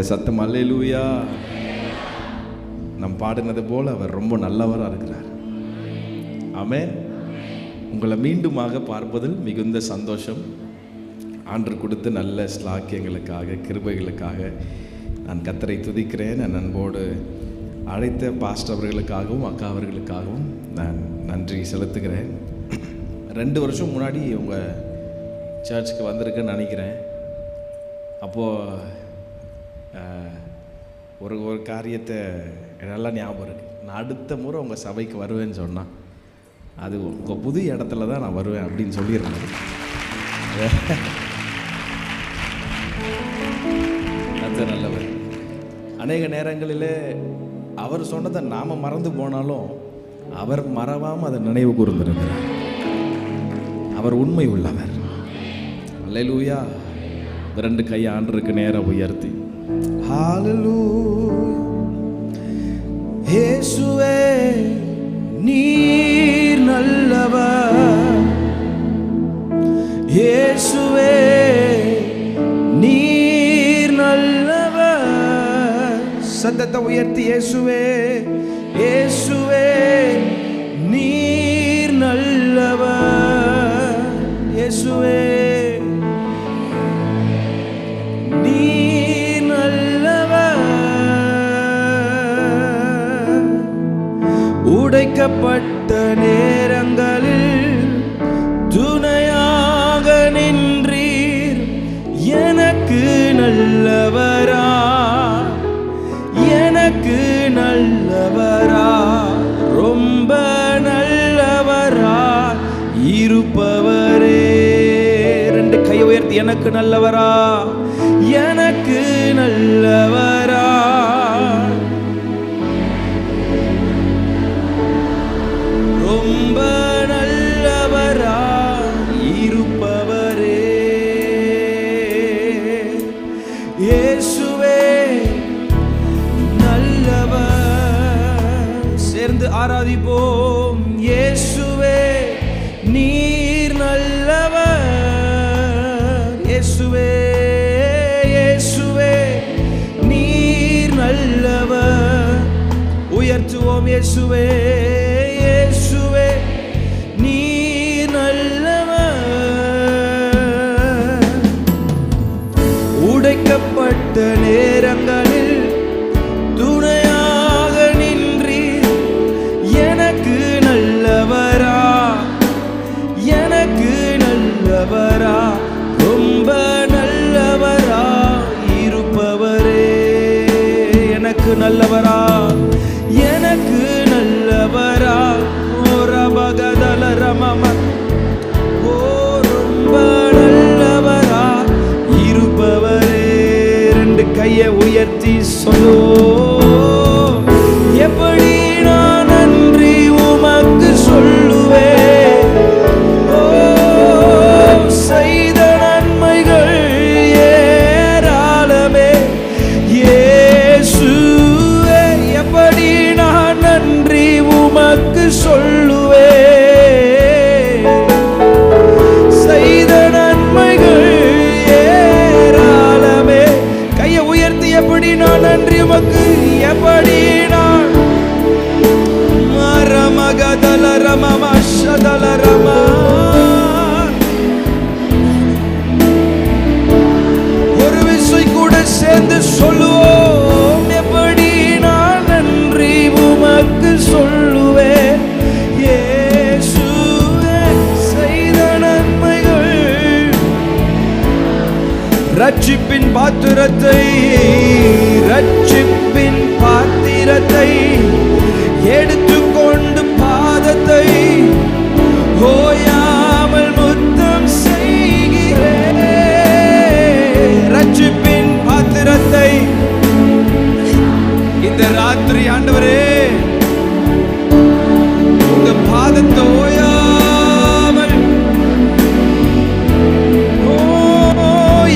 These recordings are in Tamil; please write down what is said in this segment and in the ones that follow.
நல்ல சத்தம் அல்லேலூயா. நம் பாடினது போல அவர் ரொம்ப நல்லவராக இருக்கிறார். ஆமென். உங்களை மீண்டுமாக பார்ப்பதில் மிகுந்த சந்தோஷம். ஆண்டவர் கொடுத்த நல்ல ஸ்லாக்கியங்களுக்காக, கிருபைகளுக்காக நான் கர்த்தரை துதிக்கிறேன். நான் அன்போடு அழைத்த பாஸ்டர் அவர்களுக்காகவும் அக்கா அவர்களுக்காகவும் நான் நன்றி செலுத்துகிறேன். 2 வருஷம் முன்னாடி உங்கள் சர்ச்சுக்கு வந்திருக்குன்னு நினைக்கிறேன். அப்போது ஒரு காரியத்தை நல்லா ஞாபகம் இருக்குது. நான் அடுத்த முறை உங்கள் சபைக்கு வருவேன்னு சொன்னால் அது உங்கள் புது இடத்துல தான் நான் வருவேன் அப்படின்னு சொல்லியிருந்தேன். அது நல்லவர். அநேக நேரங்களில் அவர் சொன்னதை நாம் மறந்து போனாலும் அவர் மறவாமல் அதை நினைவு கூர்ந்திருக்கிறார். அவர் உண்மை உள்ளவர். அல்லேலூயா. 2 கையை ஆண்டவருக்கு நேரம் உயர்த்தி ஹல்லேலூயா. இயேசுவே நீர் நல்லவர், இயேசுவே நீர் நல்லவர். சத்தத்தை உயர்த்தி இயேசுவே, இயேசுவே நீர் நல்லவர், இயேசுவே நீர் நல்லவர். உடைக்கப்பட்ட நேரங்களில் துணையாக நின்றீர். எனக்கு நல்லவரா, எனக்கு நல்லவரா, ரொம்ப நல்லவரா இருப்பவரே. 2 கையை உயர்த்தி எனக்கு நல்லவரா, எனக்கு நல்லவரா, ரொம்ப நல்லவரா இருப்பவரே. இயேசுவே நல்லவர். சேர்ந்து ஆராதிப்போம். இயேசுவே நீர் நல்லவர், இயேசுவே இயேசுவே நீர் நல்லவர். உயர்த்துவோம். இயேசுவே இயேசுவே நீர் நல்லவர். உடைக்கப்பட்ட நேரங்களில் துணையாக நின்றீர். எனக்கு நல்லவரா, எனக்கு நல்லவரா, ரொம்ப நல்லவரா இருப்பவரே. எனக்கு நல்லவரா, எனக்கு நல்லவரா, ஓரபகதல ரமம, ஓ ரொம்ப நல்லவரா இருப்பவரே. 2 கையை உயர்த்தி சொல்லுவோம். எப்படி நான் நன்றி உமக்கு சொல்லுவேன். ஓ செய்த நன்மைகள் ஏராளமே இயேசுவே. எப்படி நான் நன்றி உமக்கு சொல்லுவேன். செய்த நன்மைகள் ஏராளமே. கையை உயர்த்தி எப்படி நான் நன்றி உமக்கு, எப்படி நான் மரமகதல ரமமஷதல ரம. ஒரு விசை கூட சேர்ந்து சொல்லுவோம். எப்படி நான் நன்றி உமக்கு சொல்லுவேன். இயேசுவே செய்த நன்மைகள். ரட்சிப்பின் பாத்திரத்தை, ரட்சிப்பின் பாத்திரத்தை எடுத்துக்கொண்டு பாதத்தை ஓயாமல் முத்தம் செய்கிறேன். ரட்சிப்பின் பாத்திரத்தை இந்த ராத்திரி ஆண்டவரே உங்க பாதத்தை ஓயாமல்,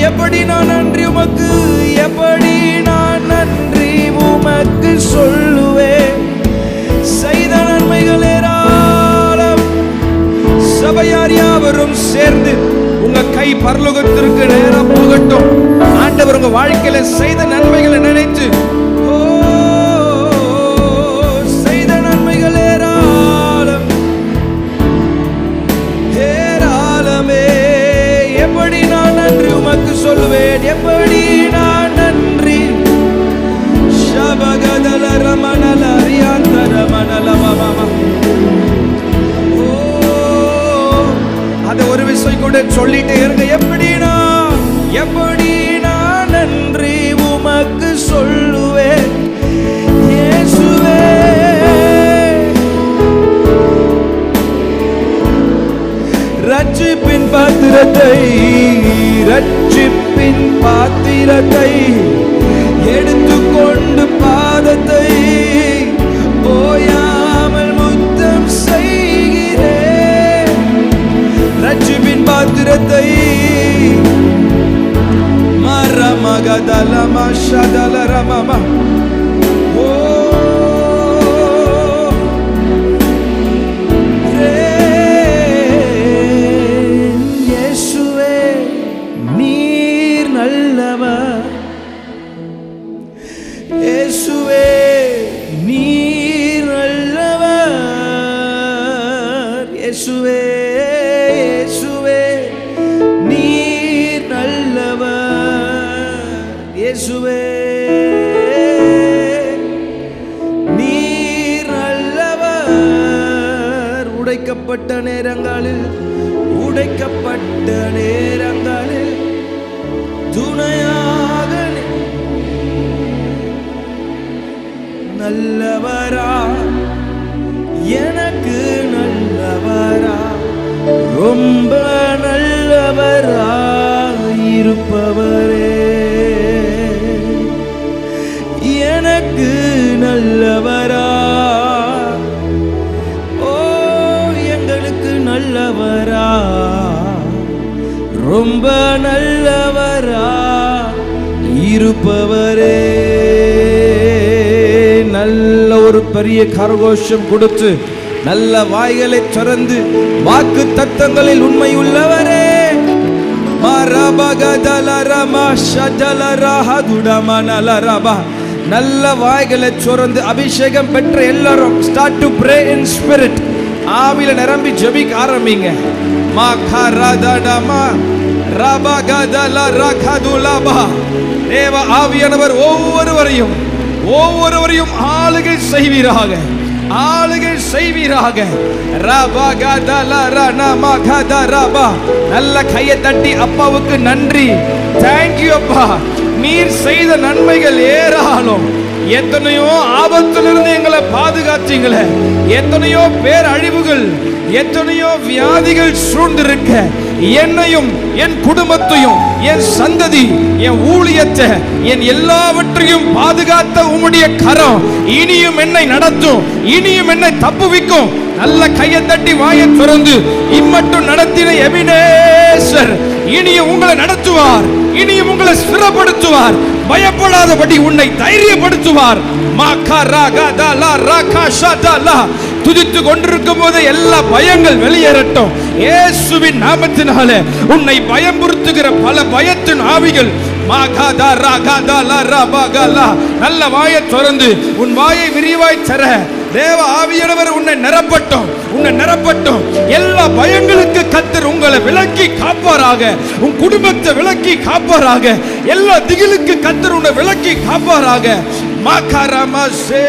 எப்படி நான் நன்றி உமக்கு, எப்படி நான் நன்றி உமக்கு சொல்லுவேன். செய்த நன்மைகள் ஏராளம். சபையார் யாவரும் சேர்ந்து உங்க கை பரலோகத்திற்கு நேரம் போகட்டும். ஆண்டவர் உங்க வாழ்க்கையில செய்த நன்மைகளை நினைத்து செய்த நன்மைகள் ஏராளம் ஏராளமே. எப்படி நான் நன்றி உமக்கு சொல்லுவேன், எப்படி நான் நன்றி. ஷபகதல ரமணல அரியாந்தர மணல மாமா. அதை ஒரு விஷயம் கூட சொல்லிட்டே இருங்க. எப்படி நான் நன்றி உமக்கு சொல்லுவேன் இயேசுவே. ரட்சிப்பின் பாத்திரத்தை எடுத்துக்கொண்டு பாதத்தை ஓயாமல் முத்தம் செய்கிறேன். ரட்சிப்பின் பாத்திரத்தை மரமகதலம ஷதலரமம இயேசுவே நீர் நல்லவர். இயேசுவே நீர் நல்லவர். இயேசுவே இயேசுவே நீர் நல்லவர். இயேசுவே நீர் நல்லவர். உடைக்கப்பட்ட நேரங்களில் துணையாக நல்லவரா, எனக்கு நல்லவரா, ரொம்ப நல்லவரா இருப்பவரே. எனக்கு நல்லவரா, ஓ எங்களுக்கு நல்லவரா, ரொம்ப நல்லவரா இருப்பவரே. நல்ல ஒரு பெரிய கரகோஷம் கொடுத்து நல்ல வாய்களை திறந்து வாக்கு தத்தங்களில் உண்மை உள்ளவரே. நல்ல வாய்களை திறந்து அபிஷேகம் பெற்ற எல்லாரும் start to pray in spirit. ஆவில நிரம்பி ஜெபிக்க ஆரம்பிங்க. தேவ ஆவியானவர் ஒவ்வொருவரையும் ஆளுகை செய்வீராக. நல்ல கையை தட்டி அப்பாவுக்கு நன்றி. தேங்க்யூ அப்பா, நீர் செய்த நன்மைகள் ஏராளம். எத்தனையோ ஆபத்திலிருந்து எங்களை பாதுகாத்தீங்களே, எத்தனையோ பேரழிவுகள், எத்தனையோ வியாதிகள் சூழ்ந்திருக்க என்னையும் என் குடும்பத்தையும் என் சந்ததி என் ஊழியத்தை என் எல்லாவற்றையும் பாதுகாத்த உம்முடைய கரம் இனியும் என்னை நடத்தும், இனியும் என்னை தப்புவிக்கும். நல்ல கையை தட்டி வாயை திறந்து இம்மட்டும் நடத்தின எபினேசர் இனியும் உங்களை நடத்துவார், இனியும் உங்களை ஸ்திரப்படுத்துவார், பயப்படாதபடி உன்னை தைரியப்படுத்துவார். துதித்து கொண்டிருக்கும் போது எல்லா பயங்கள் வெளியேறட்டும் இயேசுவின் நாமத்தினாலே. உன்னை பயமுறுத்துகிற பல பயத்தின் ஆவிகள் நல்ல வாயை திறந்து உன் வாயை விரிவாய் தர தேவ ஆவியானவர் உன்னை நிரப்பட்டும். எல்லா பயங்களுக்கு கர்த்தர் உங்களை விலக்கி காப்பாராக, உன் குடும்பத்தை விலக்கி காப்பாராக, எல்லா திகிலுக்கு கர்த்தர் உன்னை விலக்கி காப்பாராக. மாகரமசே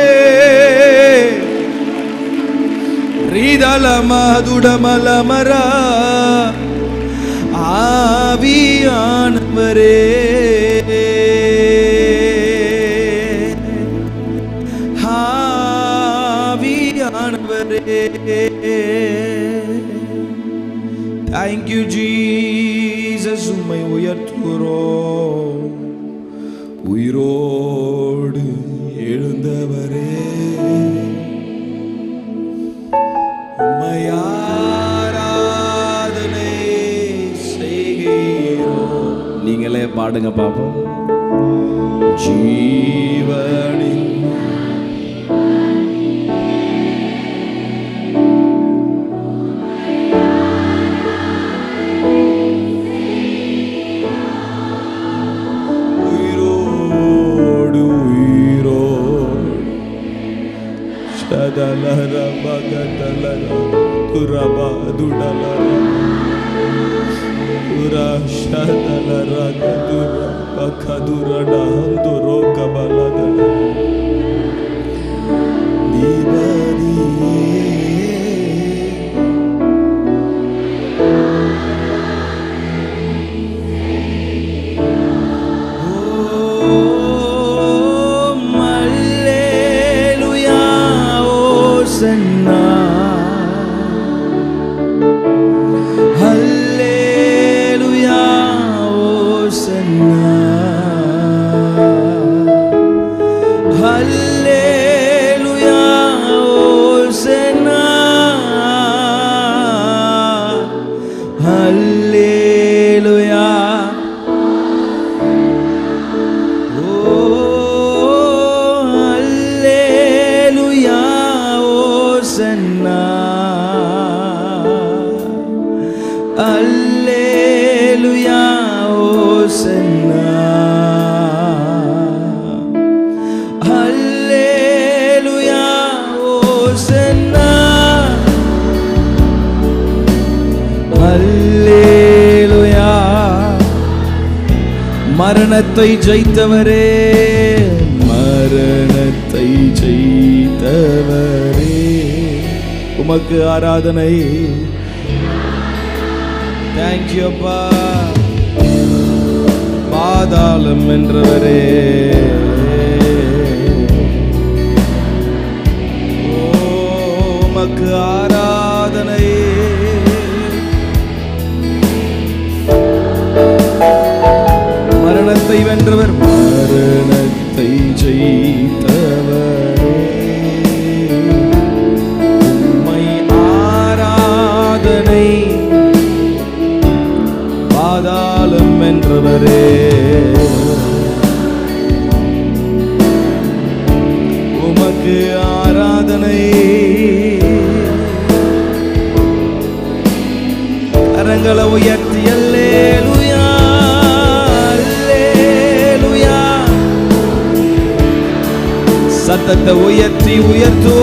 ரீதலமதுடமலமரா ஆவியானவரே, ஆவியானவரே. Thank you Jesus, உம்மை உயர்த்துகிறோம். உயிரோடு எழுந்தவரே, உம்மை ஆராதனை செய்கிறோம். நீங்களே பாடுங்க பாப்போம். ஜீவனின் உயிரோடு மரணத்தை ஜெயித்தவரே, மரணத்தை ஜெயித்தவரே, உமக்கு ஆராதனை. தேங்க்யூ அப்பா. பாதாளம் வென்றவரே, உமக்கு ஆராதனை. மரணத்தை வென்றவர், மரணத்தை ஜெயித்தவரே, உம்மை ஆராதனை. பாதாளம் வென்றவரே, உமக்கு ஆராதனை. கரங்களை உயர்த்தி அல்லேலூயா, அல்லேலூயா. சத்தத்தை உயர்த்தி உயர்த்தோ.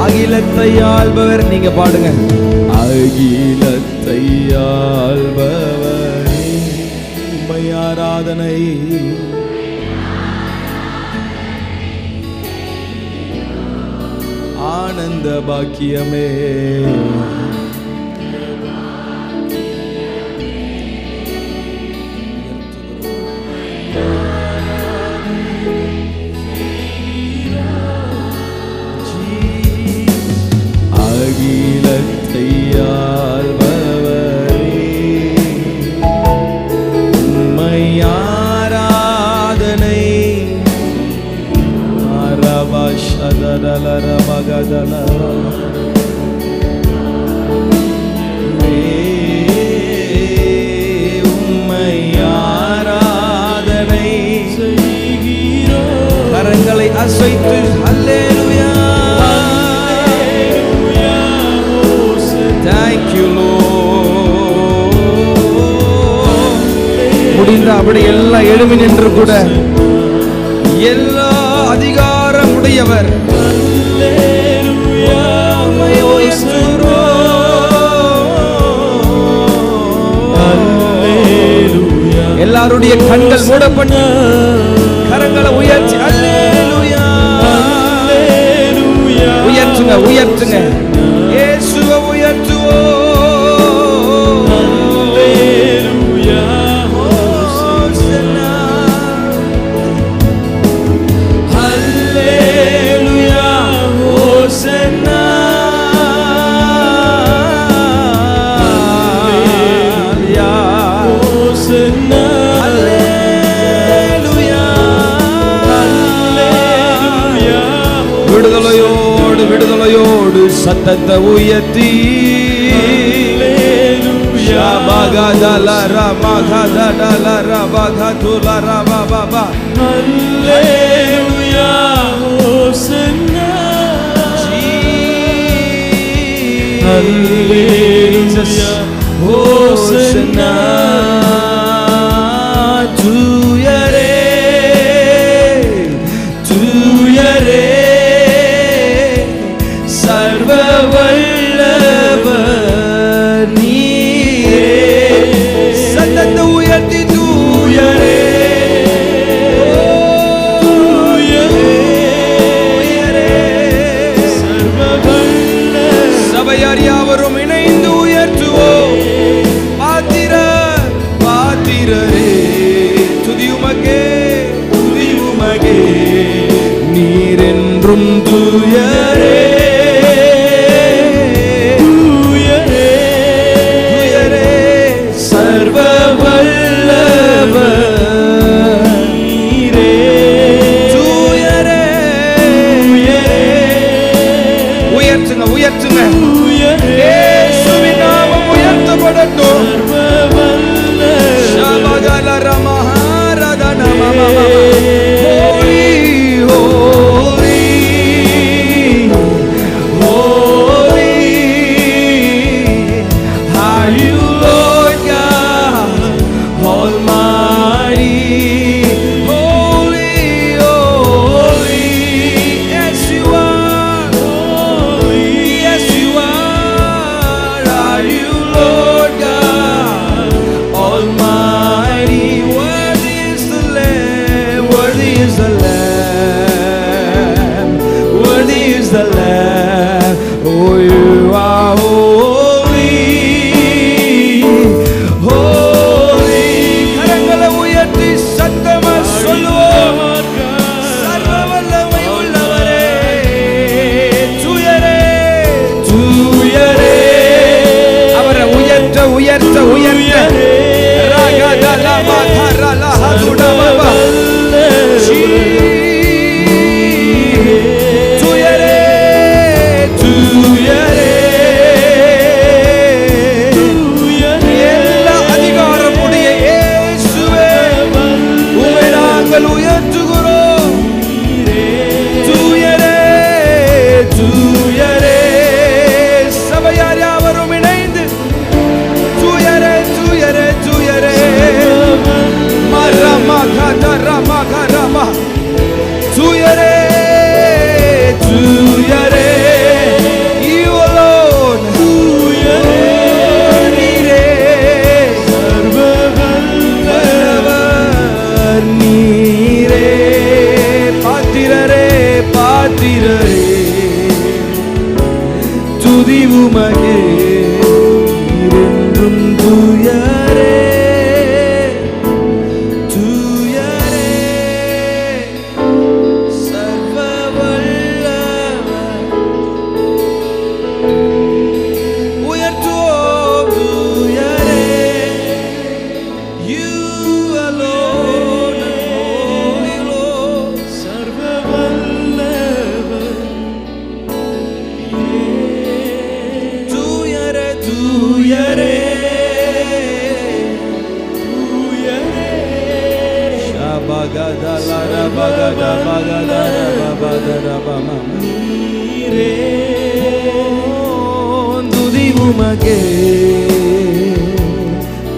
அகிலத்தை ஆள்பவர், நீங்க பாடுங்க. அகிலத்தை ஆள்பவர், உம்மை ஆராதனை. ஆனந்த பாக்கியமே, அகிலத்தை ஆள்பவரே, உம்மை ஆராதனை. அரபஷதலரபகதல உம்மை ஆராதனை. கரங்களை அசைத்து அல்லேலூயா. முடிந்த அப்படி எல்லா எழுமி நின்று கூட எல்லா அதிகாரம் உடையவர் எல்லாருடைய கண்கள் மூடப்பட்டு கரங்களை உயர்த்தி அல்லேலூயா. உயர்த்துங்க உயர்த்துங்க, இயேசுவை உயர்த்துவோம். Hallelujah. சத்தத்தை உயர்த்தி Shabagadalara magadalara bagatulara baba. Hallelujah, Hosanna. Hallelujah, Hosanna. யாவரும் இணைந்து உயர்த்துவோம். பாத்திரரே துதி உமக்கே நீர் என்றும் தூயரே சர்வ வல்லவர் நீரே தூயரே. உயர்த்துங்க இயேசுவின் நாமம் உயர்த்தப்படட்டும்.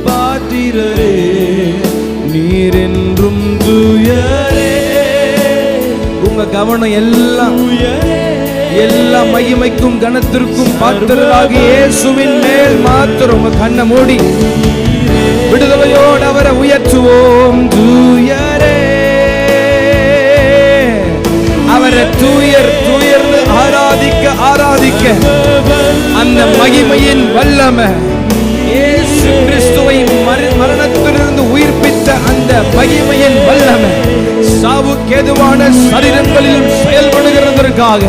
பாத்திரரே நீர் என்றும் தூயரே. உங்க கவனம் எல்லா மகிமைக்கும் கனத்திற்கும் பாத்திரராகிய இயேசுவின் மேல் மாத்திரம் உங்க கண்ணை மூடி விடுதலையோடு அவரை உயர்த்துவோம். தூயரே அவரை தூயர்ந்து ஆராதிக்க அந்த மகிமையின் வல்லமை இயேசு கிறிஸ்துவை மரணத்திலிருந்து உயிர்ப்பித்த அந்த மகிமையின் வல்லமை சாவுக்கேதுவான சரீரங்களிலும் செயல்படுகிறதற்காக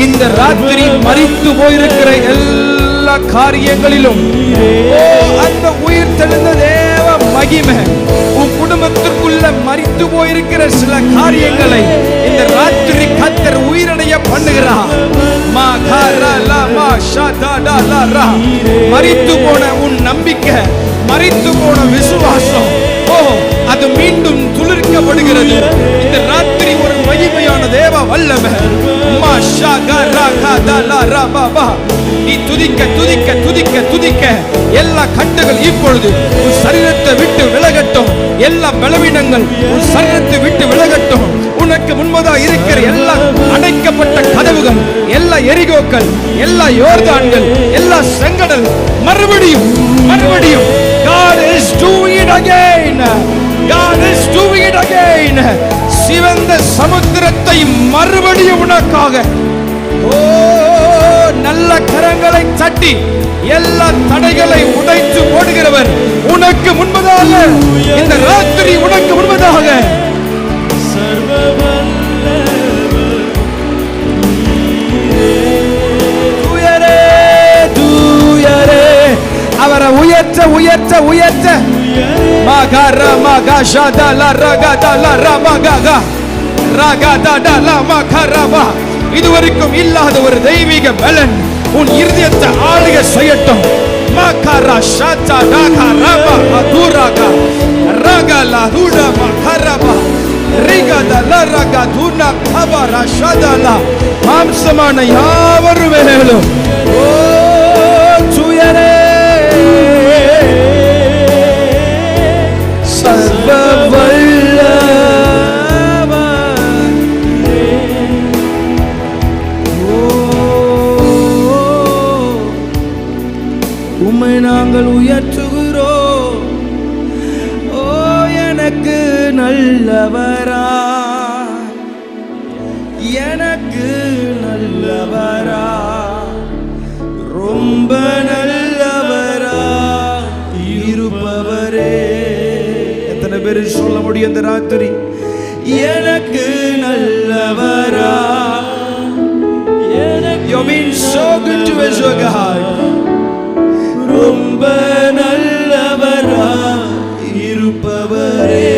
இந்த ராத்திரி மரித்து போயிருக்கிற எல்லா காரியங்களிலும் அந்த உயிர் தெழுந்த தேவ மகிமை உன் குடும்பத்திற்குள்ள மரித்து போயிருக்கிற சில காரியங்களை இந்த ராத்திரி கர்த்தர் உயிரடைய பண்ணுகிறார். மரித்து போன உன் நம்பிக்கை, மரித்து போன விசுவாசம், அது மீண்டும் துளிர்க்கப்படுகிறது. இந்த ராத்திரி ஒரு மகிமையான தேவ வல்லமை. நீ துதிக்க துதிக்க துதிக்க துதிக்க எல்லா கட்டுகள் இப்பொழுது உன் சரீரத்தை விட்டு விலகட்டும். எல்லா பலவீனங்கள் உன் சரீரத்தை விட்டு விலகட்டும். உனக்கு முன்பதாக இருக்கிற எல்லா அடைக்கப்பட்ட கதவுகள், எல்லா எரிகோக்கள், எல்லா யோர்தான்கள், எல்லா செங்கடல் மறுபடியும் மறுபடியும் God is doing it again. God is doing it again. சிவந்த சமுத்திரத்தை மறுபடியும் உனக்காக நல்ல கரங்களை தட்டி எல்லா தடைகளை உடைத்து ஓடுகிறவர் உனக்கு முன்பதாக, இந்த ராத்திரி உனக்கு முன்பதாக அவரை உயர்த்த உயர்த்த உயர்த்த மகர மகஷதல ரகதல ரமகக ரகதல மகரமா. இதுவரைக்கும் இல்லாத ஒரு தெய்வீக பலன் உன் இருதயத்தை ஆளுகை செய்யட்டும். மகர ஷதல ரம துரக ரகல துட மகரமா ரிகதல ரகதுன கபர ஷதல. மாம்சமான யாவரும் மேலும் துயரே சர்வ உம்மை நாங்கள் உயர்த்துகிறோம். ஓ எனக்கு நல்லவரா, எனக்கு நல்லவரா, ரொம்ப நல்லவரா இருப்பவரே. எத்தனை பேர் சொல்ல முடியும் இந்த ராத்திரி? எனக்கு நல்லவரா. You've been so good to us, oh God. ரொம்ப நல்லவரா இருப்பவரே.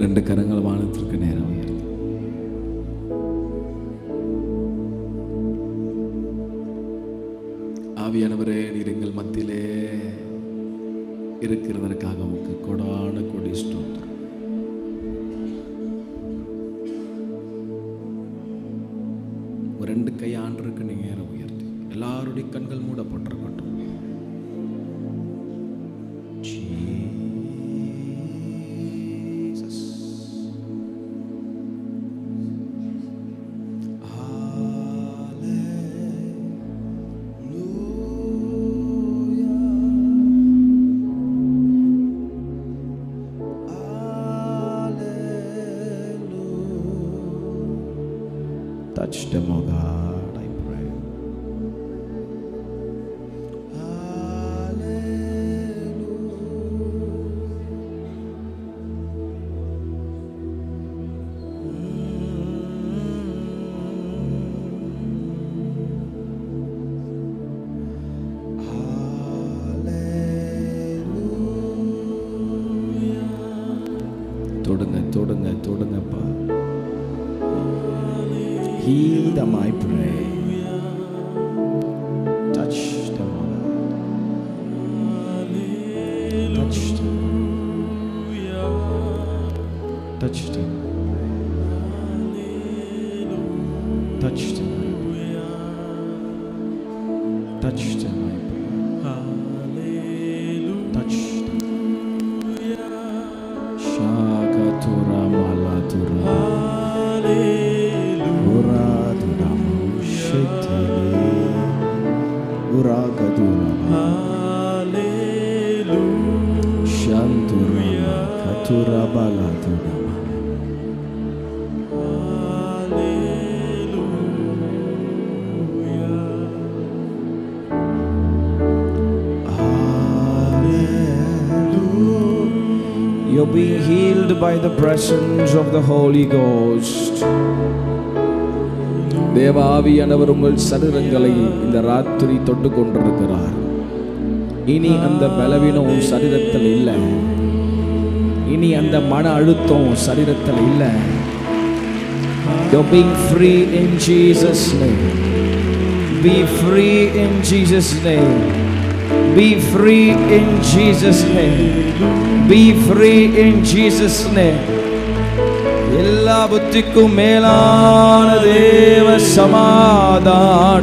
ரெண்டு கரங்கள் வானத்திற்கு நேரம் உயர்த்தி ஆவியானவரே, நீர் எங்கள் மத்தியிலே இருக்கிறதற்காக உமக்கு கொடான கொடி ஸ்தோத்திரம். ரெண்டு கை ஆண்டருக்கு நேரம் உயர்த்தி எல்லாருடைய கண்கள் மூடப்பட்டிருக்கட்டும். Touch them, oh God, I pray. Hallelujah. தொடுங்க தொடுங்க தொடுங்கப்பா. Heal them, I pray. Touch them, touch them, touch them, touch them, touch them, I pray. Touch them. Shakatura malatura. Uradura maushitele. Uragadura. Shantura katura balatura. You're being healed by the presence of the Holy Ghost. தேவாவியானவர் உங்கள் சரீரங்களை இந்த ராத்திரி தொட்டு கொண்டிருக்கிறார். இனி அந்த பலவீனம் உன் சரீரத்தில் இல்லை. இனி அந்த மன அழுத்தம் சரீரத்தில் இல்லை. You're being free in Jesus' name. Be free in Jesus' name. Be free in Jesus' name. Be free in Jesus' name. எல்லா புத்திக்கும் மேலான தேவ சமாதானத்தால்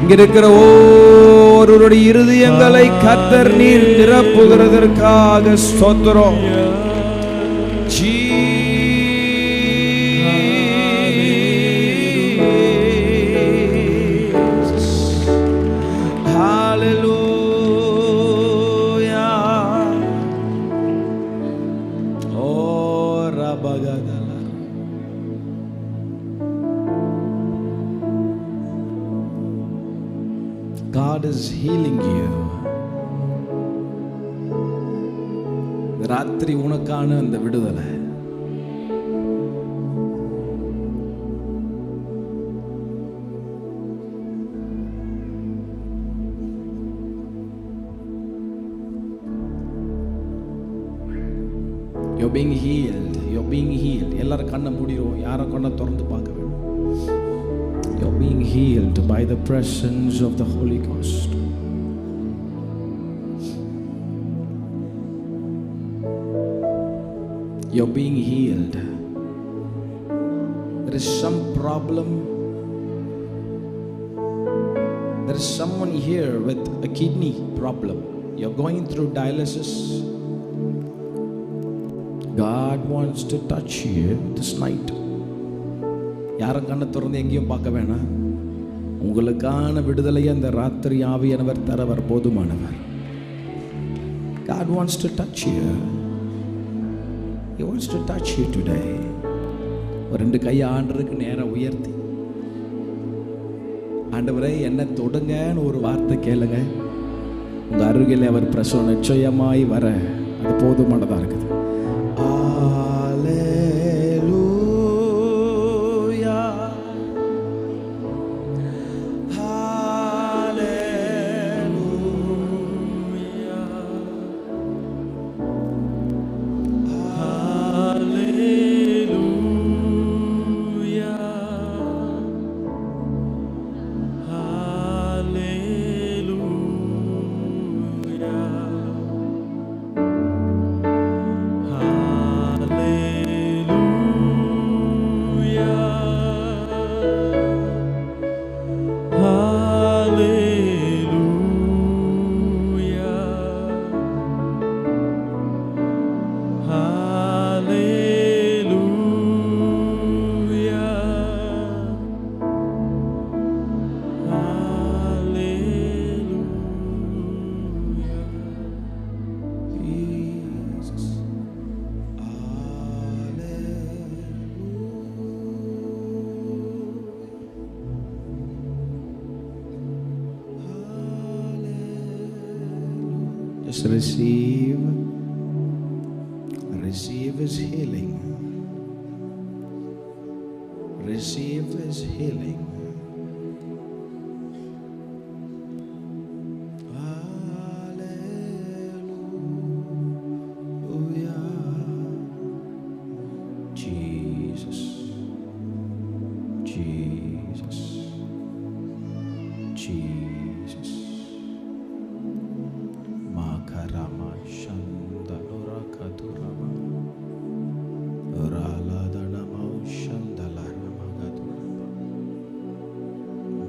இங்க இருக்கிற ஒவ்வொருவருடைய இருதயங்களை கர்த்தர் நீர் நிரப்புகிறதற்காக ஸ்தோத்திரம். God is healing you. ராத்திரி உனக்கான அந்த விடுதலை. You're being healed. You're being healed. எல்லாரும் கண்ணை மூடிடுவோம். யாரை கண்ணை திறந்து பார்க்க வேணும். You're being healed by the presence of the Holy Ghost. You're being healed. There is some problem. There is someone here with a kidney problem. You're going through dialysis. God wants to touch you this night. யாரும் கண்ணை திறந்து எங்கேயும் பார்க்க வேணாம். உங்களுக்கான விடுதலையை அந்த ராத்திரி ஆவியானவர் தரவர் போதுமானவர். God wants to touch you. He wants to touch you today. ஒரு ரெண்டு கையை ஆண்டவருக்கு நேரா உயர்த்தி, ஆண்டவரே என்னை தொடுங்கன்னு ஒரு வார்த்தை கேளுங்க. உங்க அருகில் அவர் பிரசவம் நிச்சயமாய் வர அது போதுமானதா இருக்குது. Just receive his healing. Receive his healing. Hallelujah.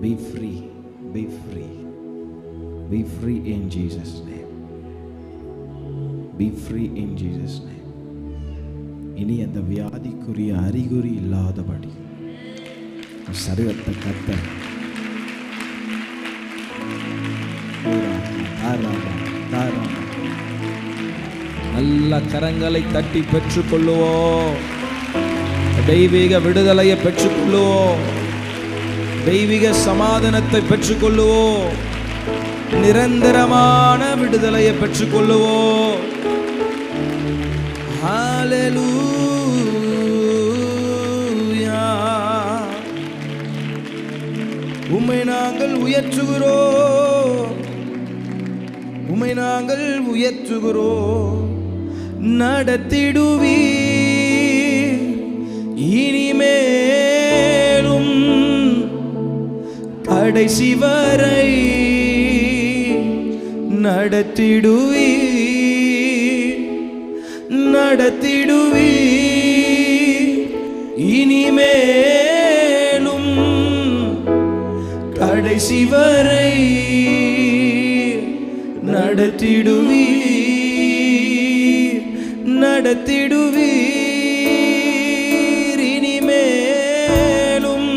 Be free, be free, be free in Jesus' name. Be free in Jesus' name. இனி அந்த வியாதிக்குரிய அறிகுறி இல்லாதபடி சரீரத்தை கத்த நல்ல கரங்களை தட்டி பெற்றுக்கொள்ளுவோம். தெய்வீக விடுதலையை பெற்றுக்கொள்ளுவோம். தெய்வீக சமாதானத்தை பெற்றுக்கொள்ளுவோம். நிரந்தரமான விடுதலையை பெற்றுக்கொள்ளுவோம். ஹல்லேலூயா. உம்மை நாங்கள் உயர்த்துகிறோம், உம்மை நாங்கள் உயர்த்துகிறோம். நடத்திடுவீர் இனிமேலும் கடைசி வரை. நடத்திடுவீர், நடத்திடுவீர் இனிமேலும் கடைசி வரை. நடத்திடுவீர், நடத்திடுவீர் இனிமேலும்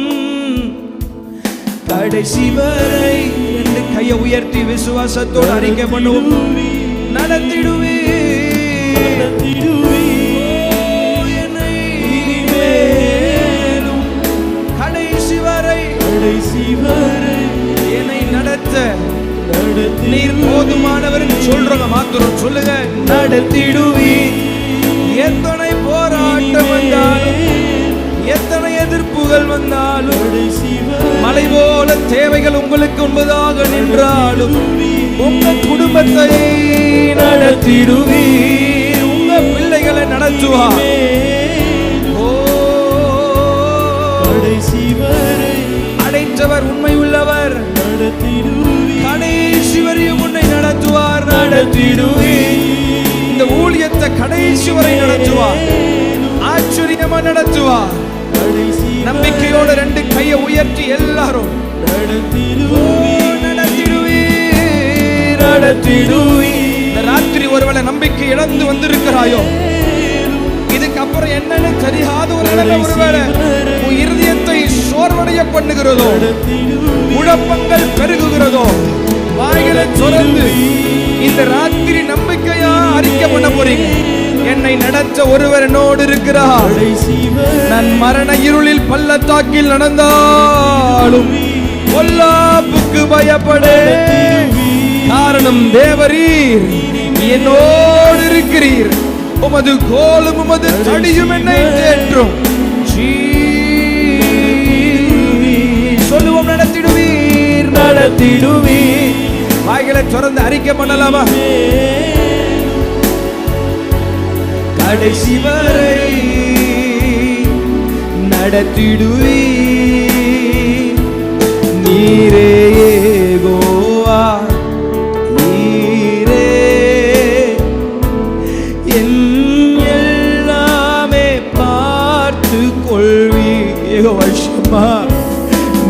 கடைசி வரை. ரெண்டு கையை உயர்த்தி விசுவாசத்தோடு அறிக்கை பண்ணுவோம். நடத்திடுவீர், என்னை இனிமேலும் கடைசி வரை, கடைசி வரை என்னை நடத்த நீர் போதுமானவர் சொல்றவங்க மாத்திரம் சொல்லுங்க. நடத்திடுவீர். எத்தனை போராட்டம் வந்தாலும், எத்தனை எதிர்ப்புகள் வந்தாலும், மலை போல தேவைகள் உங்களுக்கு முன்பதாக நின்றாலும், உங்க குடும்பத்தை நடத்திடுவீர். உங்க பிள்ளைகளை நடத்துவார். அடைத்தவர் உண்மை உள்ளவர். கடைசி வரையும் உன்னை நடத்துவார். நடத்திடுவீர். இந்த ஊழியத்தை கடைசி வரை நடத்துவார். ஆச்சரியமா நடத்துவார். நம்பிக்கையோட ரெண்டு கையை உயர்த்தி எல்லாரும் நடத்திடுவீர், நடத்திடுவீர். இந்த ராத்திரி ஒருவேளை நம்பிக்கை இழந்து வந்திருக்கிறாயோ, இதுக்கப்புறம் என்னன்னு தெரியாத ஒருவேளை உன் இருதயத்தை சோர்வடைய பண்ணுகிறதோ, குழப்பங்கள் பெருகுகிறதோ, வாய்களை திறந்து இந்த ராத்திரி நம்பிக்கையா அறிக்கை பண்ண போறீங்க. என்னை நடத்த ஒருவர் என்னோடு இருக்கிறார். நான் மரண இருளில் பள்ளத்தாக்கில் நடந்தாலும் பொல்லாப்புக்கு பயப்படே. காரணம் தேவரீர் என்னோடு இருக்கிறீர். உமது கோலும் உமது தடியும் என்னை தேற்றும். சொல்லுவோம். நடத்திடுவீர், நடத்திடுவீர். வாய்களை திறந்து அறிக்கை பண்ணலாமா? கடைசி வரை நடத்திடுவீர். நீரே யெகோவா, நீரே என் எல்லாமே பார்த்து கொள்வீர். யெகோவா ஷம்மா,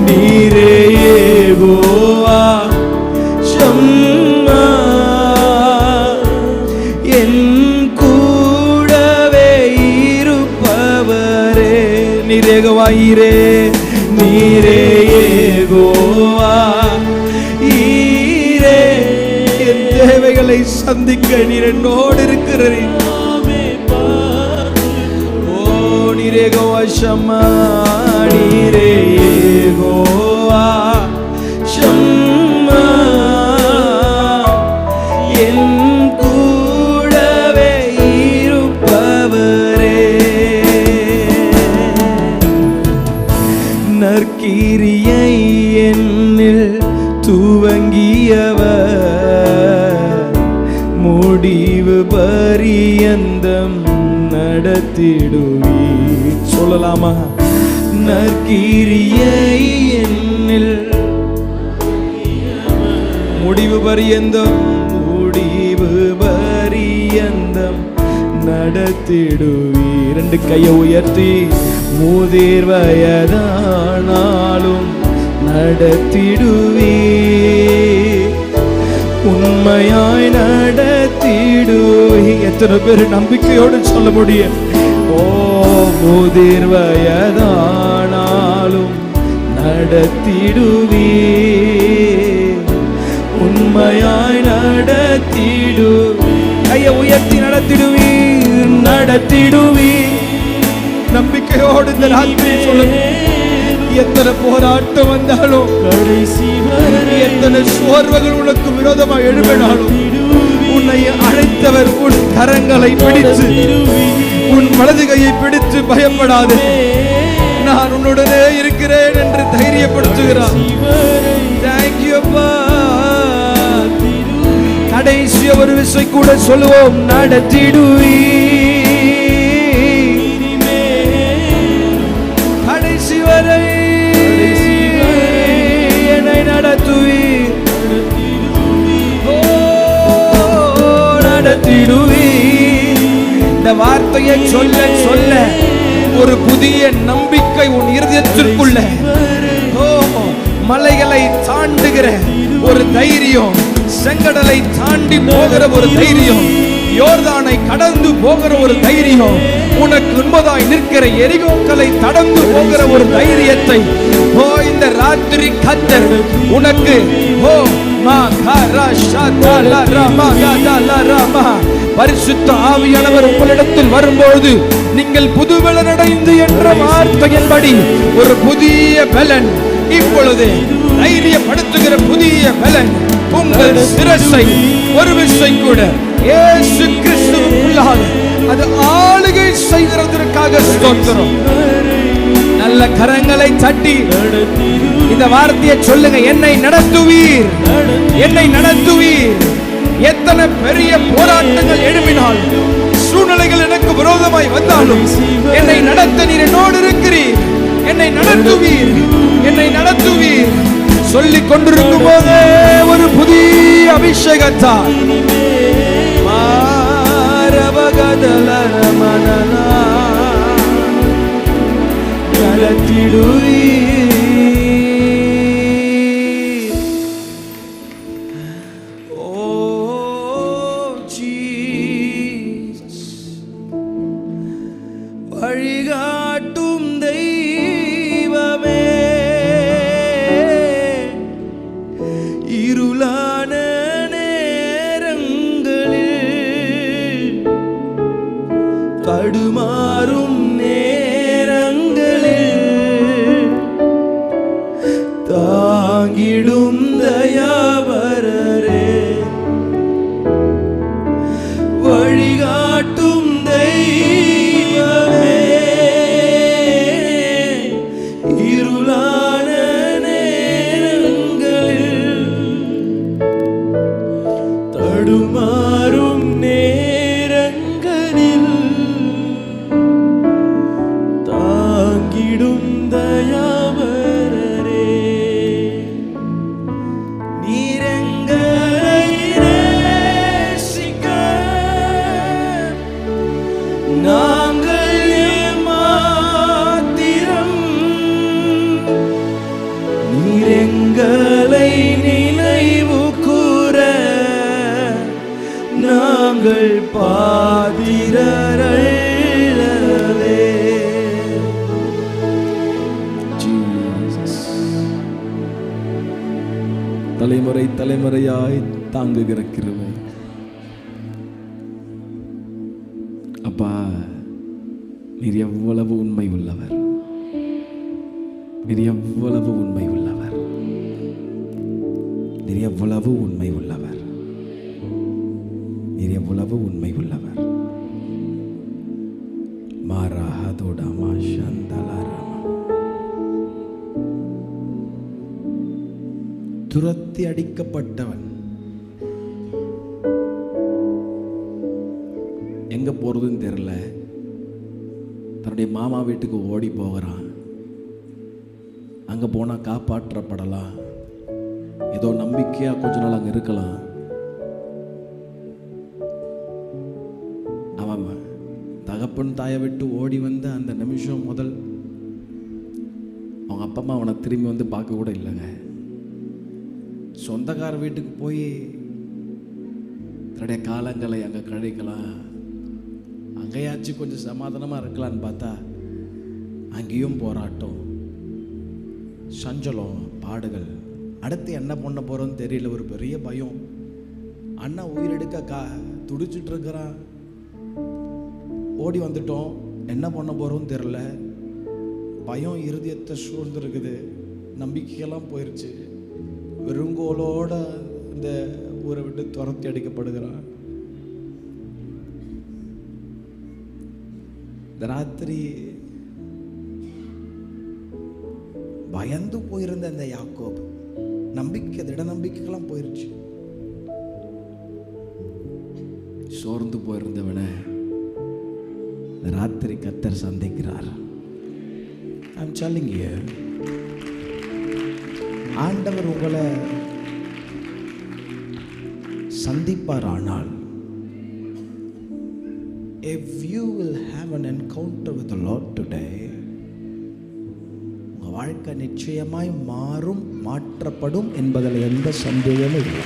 நீரே யெகோவா ஷம்மா, என் கூடவே இருப்பவரே. நீரே யெகோவா, நீரே யெகோவா, ஈரே என் தேவைகளை சந்திக்க நீர் என்னோடு இருக்கிறீர். ஓ நீரே யெகோவா ஷம்மா, நீரே யெகோவா ஷம்மா, என் கூடவே இருப்பவரே. நற்கிரியை என்னில் துவங்கியவர் முடிவு பரியந்தம் நடத்திடுவீர். சொல்லலாமா? நற்கிரியை என்னில் முடிவு பரியந்தம், முடிவு பரியந்தம் நடத்திடுவீர். ரெண்டு கையை உயர்த்தி. முதிர் வயதானாலும் நடத்திடுவே, உண்மையாய் நடத்திடுவே. எத்தனை பேர் நம்பிக்கையோடு சொல்ல முடியும்? ஓ முதிர் வயதானாலும் நடத்திடுவே, உண்மையாய் நடத்திடுவே. கையை உயர்த்தி நடத்திடுவீர், நடத்திடுவீர். நம்பிக்கையோடு இந்த ராத்திரி சொல்லுங்க. எத்தனை போராட்டம் வந்தாலும், எத்தனை சோர்வுகள் உனக்கு விரோதமாக எழுப்பினாலும், உன்னை அழைத்தவர் உன் கரங்களை பிடித்து, உன் வலது கையை பிடித்து பயப்படாதே, நான் உன்னுடனே இருக்கிறேன் என்று தைரியப்படுத்துகிறார். கடைசி ஒரு விசை கூட சொல்லுவோம், நடத்திடுவீ. கடைசி வரை என்னை நடத்துவீ, நடத்திடுவீ. இந்த வார்த்தையை சொல்ல சொல்ல ஒரு புதிய நம்பிக்கை உன் இருதயத்திற்குள்ள, மலைகளை தாண்டுகிற ஒரு தைரியம், செங்கடலை தாண்டி போகிற ஒரு தைரியம், யோர்தானை கடந்து போகிற ஒரு தைரியம், உனக்கு உண்மையாய் நிற்கிற எரிகோக்களை கடந்து போகிற ஒரு தைரியத்தை இந்த ராத்திரி கர்த்தர் உனக்கு பரிசுத்த ஆவியானவர் உங்களிடத்தில் வரும்போது நீங்கள் புதுபலன் அடைந்து என்ற வார்த்தையின்படி ஒரு புதிய பலன், இப்பொழுது தைரியப்படுத்துகிற புதிய பலன் உங்கள் சிரசை ஒரு விசை கூட இயேசு கிறிஸ்துவுக்குள்ளாக அது ஆளுகை செய்கிறதற்காக ஸ்தோத்திரம். நல்ல கரங்களை தட்டி இந்த வார்த்தையை சொல்லுங்க, என்னை நடத்துவீர், என்னை நடத்துவீர். எத்தனை பெரிய போராட்டங்கள் எழுப்பினால், சூழ்நிலைகள் எனக்கு விரோதமாய் வந்தாலும் என்னை நடத்த நீர் என்னோடு இருக்கிறீர். என்னை நடத்துவீர், என்னை நடத்துவீர். சொல்லிக் கொண்டிருக்கும் போதே ஒரு புதிய அபிஷேகத்தால் வழிகாட்டும் தெய்வமே, இருளான நேரங்களில், தடுமாறும் நேரங்களில் தாங்கிடும் தயாபரரே, வழிகாட்டும் தெய்வமே, இருளான நேரங்களில், தடுமாறும் நேரங்களில் தாங்கிடும் தயாபரரே, நீரெங்களை நேசிக்க நாங்கள் ஏமாத்திரம், நீரெங்களை நினைவு கூற நாங்கள் பாதிரரே. தலைமுறை தலைமுறையாய் தாங்குகிற கிருபை அப்பா, நீர் எவ்வளவு உண்மை உள்ளவர், நீர் எவ்வளவு உண்மை உள்ளவர், நீர் எவ்வளவு உண்மை உள்ளவர், நீர் எவ்வளவு உண்மை உள்ளவர். மாராஹதோடமா சந்தலாரமா, துரத்தி அடிக்கப்பட்டவன் எங்க போறதுன்னு தெரியல, தன்னுடைய மாமா வீட்டுக்கு ஓடி போகிறான். அங்க போனா காப்பாற்றப்படலாம், ஏதோ நம்பிக்கையா கொஞ்ச நாள் அங்க இருக்கலாம். அவன் தகப்பன் தாயை விட்டு ஓடி வந்த அந்த நிமிஷம் முதல் அவங்க அப்பா அம்மா அவனை திரும்பி வந்து பார்க்க கூட இல்லைங்க. சொந்தக்கார வீட்டுக்கு போய் தன்னுடைய காலங்களை அங்கே கழிக்கலாம், அங்கேயாச்சும் கொஞ்சம் சமாதானமாக இருக்கலான்னு பார்த்தா அங்கேயும் போராட்டம், சஞ்சலம், பாடுகள். அடுத்து என்ன பண்ண போகிறோன்னு தெரியல, ஒரு பெரிய பயம். அண்ணா உயிரெடுக்க துடிச்சிட்டு இருக்கிறான். ஓடி வந்துட்டோம், என்ன பண்ண போகிறோன்னு தெரில. பயம் இருதயத்தை சூழ்ந்துருக்குது, நம்பிக்கையெல்லாம் போயிடுச்சு. வெறுங்கோலோட இந்த ஊரை விட்டு துரத்தி அடிக்கப்படுகிறான். இந்த ராத்திரி பயந்து போயிருந்த அந்த யாக்கோபு நம்பிக்கை, திட நம்பிக்கைக்கெல்லாம் போயிருச்சு. சோர்ந்து போயிருந்தவனை ராத்திரி கர்த்தர் சந்திக்கிறார். I'm telling you, ஆண்டவர் உங்களை சந்திப்பார். ஆனால் if you will have an encounter with the Lord today, உங்க வாழ்க்கை நிச்சயமாய் மாறும், மாற்றப்படும் என்பதில் எந்த சந்தேகமும் இல்லை.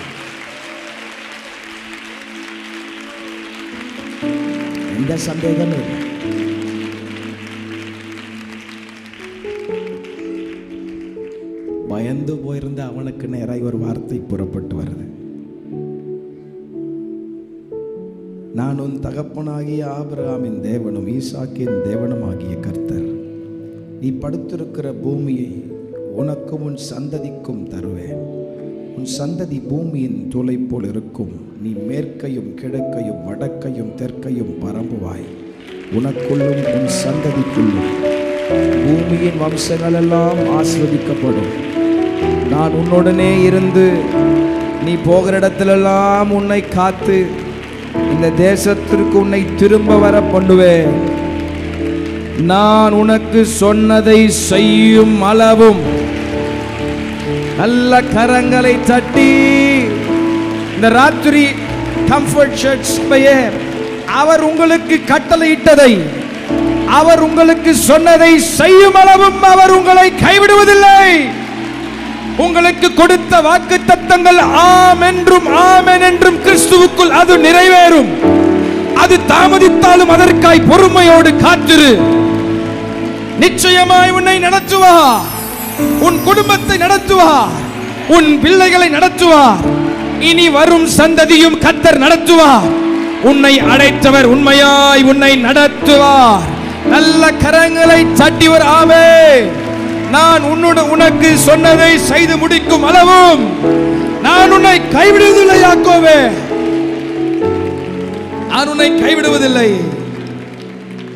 எந்த சந்தேகமும் இல்லை. பயந்து போயிருந்த அவனுக்கு நேராக ஒரு வார்த்தை புறப்பட்டு வருது. நான் உன் தகப்பனாகிய ஆபிரகாமின் தேவனும் ஈசாக்கின் தேவனும் ஆகிய கர்த்தர். நீ படுத்திருக்கிற பூமியை உனக்கும் உன் சந்ததிக்கும் தருவேன். உன் சந்ததி பூமியின் துளை போல் இருக்கும். நீ மேற்கையும் கிழக்கையும் வடக்கையும் தெற்கையும் பரம்புவாய். உனக்குள்ளும் உன் சந்ததிக்குள்ளும் பூமியின் வம்சங்கள் எல்லாம் ஆஸ்வதிக்கப்படும். நான் உன்னுடனே இருந்து நீ போகிற இடத்திலெல்லாம் உன்னை காத்து இந்த தேசத்திற்கு உன்னை திரும்ப வர பண்ணுவேன். நான் உனக்கு சொன்னதை செய்யும் அளவும் நல்ல கரங்களை தட்டி இந்த ராத்திரி கம்ஃபர்ட் சர்ச் பெயர் அவர் உங்களுக்கு கட்டளையிட்டதை, அவர் உங்களுக்கு சொன்னதை செய்யும் அளவும் அவர் உங்களை கைவிடுவதில்லை. உங்களுக்கு கொடுத்த வாக்குத்தத்தங்கள் ஆம் என்றும் ஆமென் என்றும் கிறிஸ்துவுக்குள் அது நிறைவேறும். அது தாமதித்தாலும் அதற்காய் பொறுமையோடு காத்திரு. நிச்சயமாய் உன்னை நடத்துவார், உன் குடும்பத்தை நடத்துவார், உன் பிள்ளைகளை நடத்துவார். இனி வரும் சந்ததியும் கர்த்தர் நடத்துவார். உன்னை அழைத்தவர் உண்மையாய் உன்னை நடத்துவார். நல்ல கரங்களை தட்டிவர் ஆமென். நான் உனக்கு சொன்னதை செய்து முடிக்கும் அளவும் நான் உன்னை கைவிடுவதில்லை யாக்கோபே, நான் உன்னை கைவிடுவதில்லை,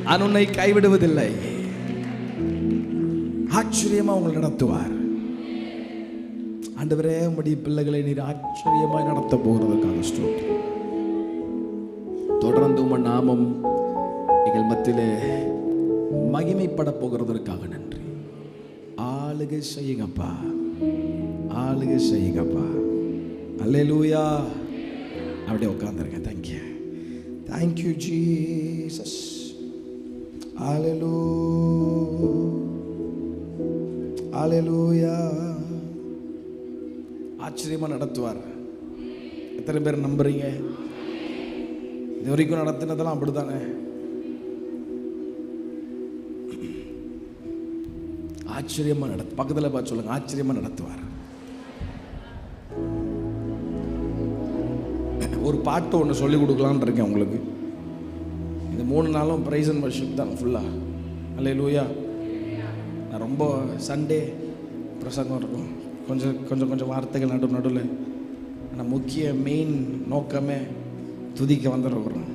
நான் உன்னை கைவிடுவதில்லை. ஆச்சரியமா உங்களை நடத்துவார். ஆண்டவரே, உம்முடைய பிள்ளைகளை நீர் ஆச்சரியமாய் நடத்த போகிறதற்காக ஸ்தோத்திரம். தொடர்ந்து உம்முடைய நாமம் எங்கள் மத்தியிலே மகிமைப்பட போகிறதற்காக நன்றி. ஆளுகை செய்யுங்கப்பா, ஆளுகை செய்யுங்கப்பா. அல்லேலூயா. அப்படியே உட்கார்ந்துருங்க. Thank you, thank you Jesus. அல்லேலூயா. ஆச்சரியமா நடத்துவார். எத்தனை பேர் நம்புறீங்க? இது வரைக்கும் நடத்தினதெல்லாம் அப்படித்தானே? ஆச்சரியமா பக்கத்தில் பார்த்து சொல்லுங்க, ஆச்சரியமா நடத்துவார். ஒரு பாட்டு ஒன்று சொல்லி கொடுக்கலான்னு இருக்கேன் உங்களுக்கு. இந்த 3 நாளும் பிரைஸ் அண்ட் வர்ஷிப் தான் ஃபுல்லாக. அல்லேலூயா. நான் ரொம்ப சண்டே பிரசங்கம் இருக்கும், கொஞ்சம் வார்த்தைகள் நடுவில். ஆனால் முக்கிய மெயின் நோக்கமே துதிக்க வந்துடுறோம்.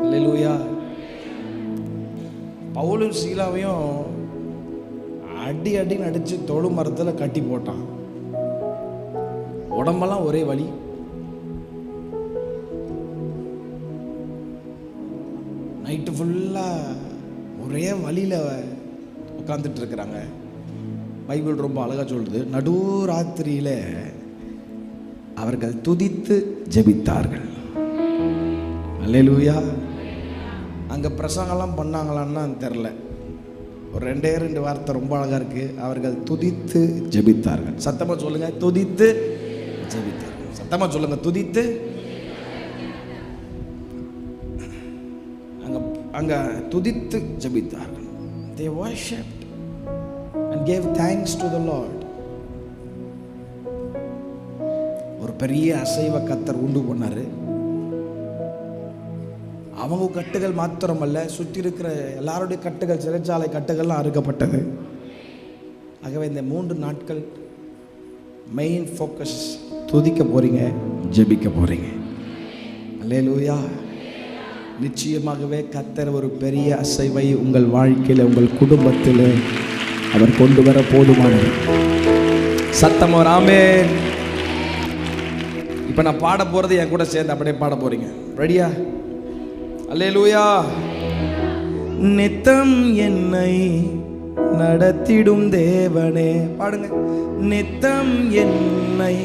அல்லேலூயா. பவுலும் சீலாவையும் அடி அடிச்சு தொழு மரத்தில் கட்டி போட்டான். உடம்பெல்லாம் ஒரே வலி. நைட்டு ஃபுல்லாக ஒரே வழியில் உட்காந்துட்டு இருக்கிறாங்க. பைபிள் ரொம்ப அழகாக சொல்லுது, நடு ராத்திரியில் அவர்கள் துதித்து ஜெபித்தார்கள். அல்லேலூயா. அங்கே பிரசங்கெல்லாம் பண்ணாங்களான்னு தெரில. ஒரு 2 வார்த்தை ரொம்ப அழகாக இருக்குது. அவர்கள் துதித்து ஜெபித்தார்கள். சத்தமாக சொல்லுங்கள், துதித்து ஜெபித்தார்கள். சத்தமாக சொல்லுங்கள், துதித்து. அங்கே துதித்து ஜெபித்தார்கள். They worshipped and gave thanks to the Lord. ஒரு பெரிய அசைவ கர்த்தர் உண்டு பண்ணாரு. அவங்க கட்டுகள் மாத்திரமல்ல, சுற்றி இருக்கிற எல்லாருடைய கட்டுகள், சிறைச்சாலை கட்டுகள்லாம் அறுக்கப்பட்டது. ஆகவே இந்த 3 நாட்கள் மெயின் ஃபோக்கஸ் துதிக்க போறீங்க, ஜெபிக்க போறீங்க. அல்லேலூயா. நிச்சயமாகவே கர்த்தர் ஒரு பெரிய அசைவை உங்கள் வாழ்க்கையில், உங்கள் குடும்பத்தில் அவர் கொண்டு வர போதுமானது. சத்தம் ஒரு ஆமென். இப்போ நான் பாட போகிறது என் கூட சேர்ந்து அப்படியே பாட போறீங்க. ரெடியா? அல்லேலூயா. நித்தம் என்னை நடத்திடும் தேவனே. பாடுங்க. நித்தம் என்னை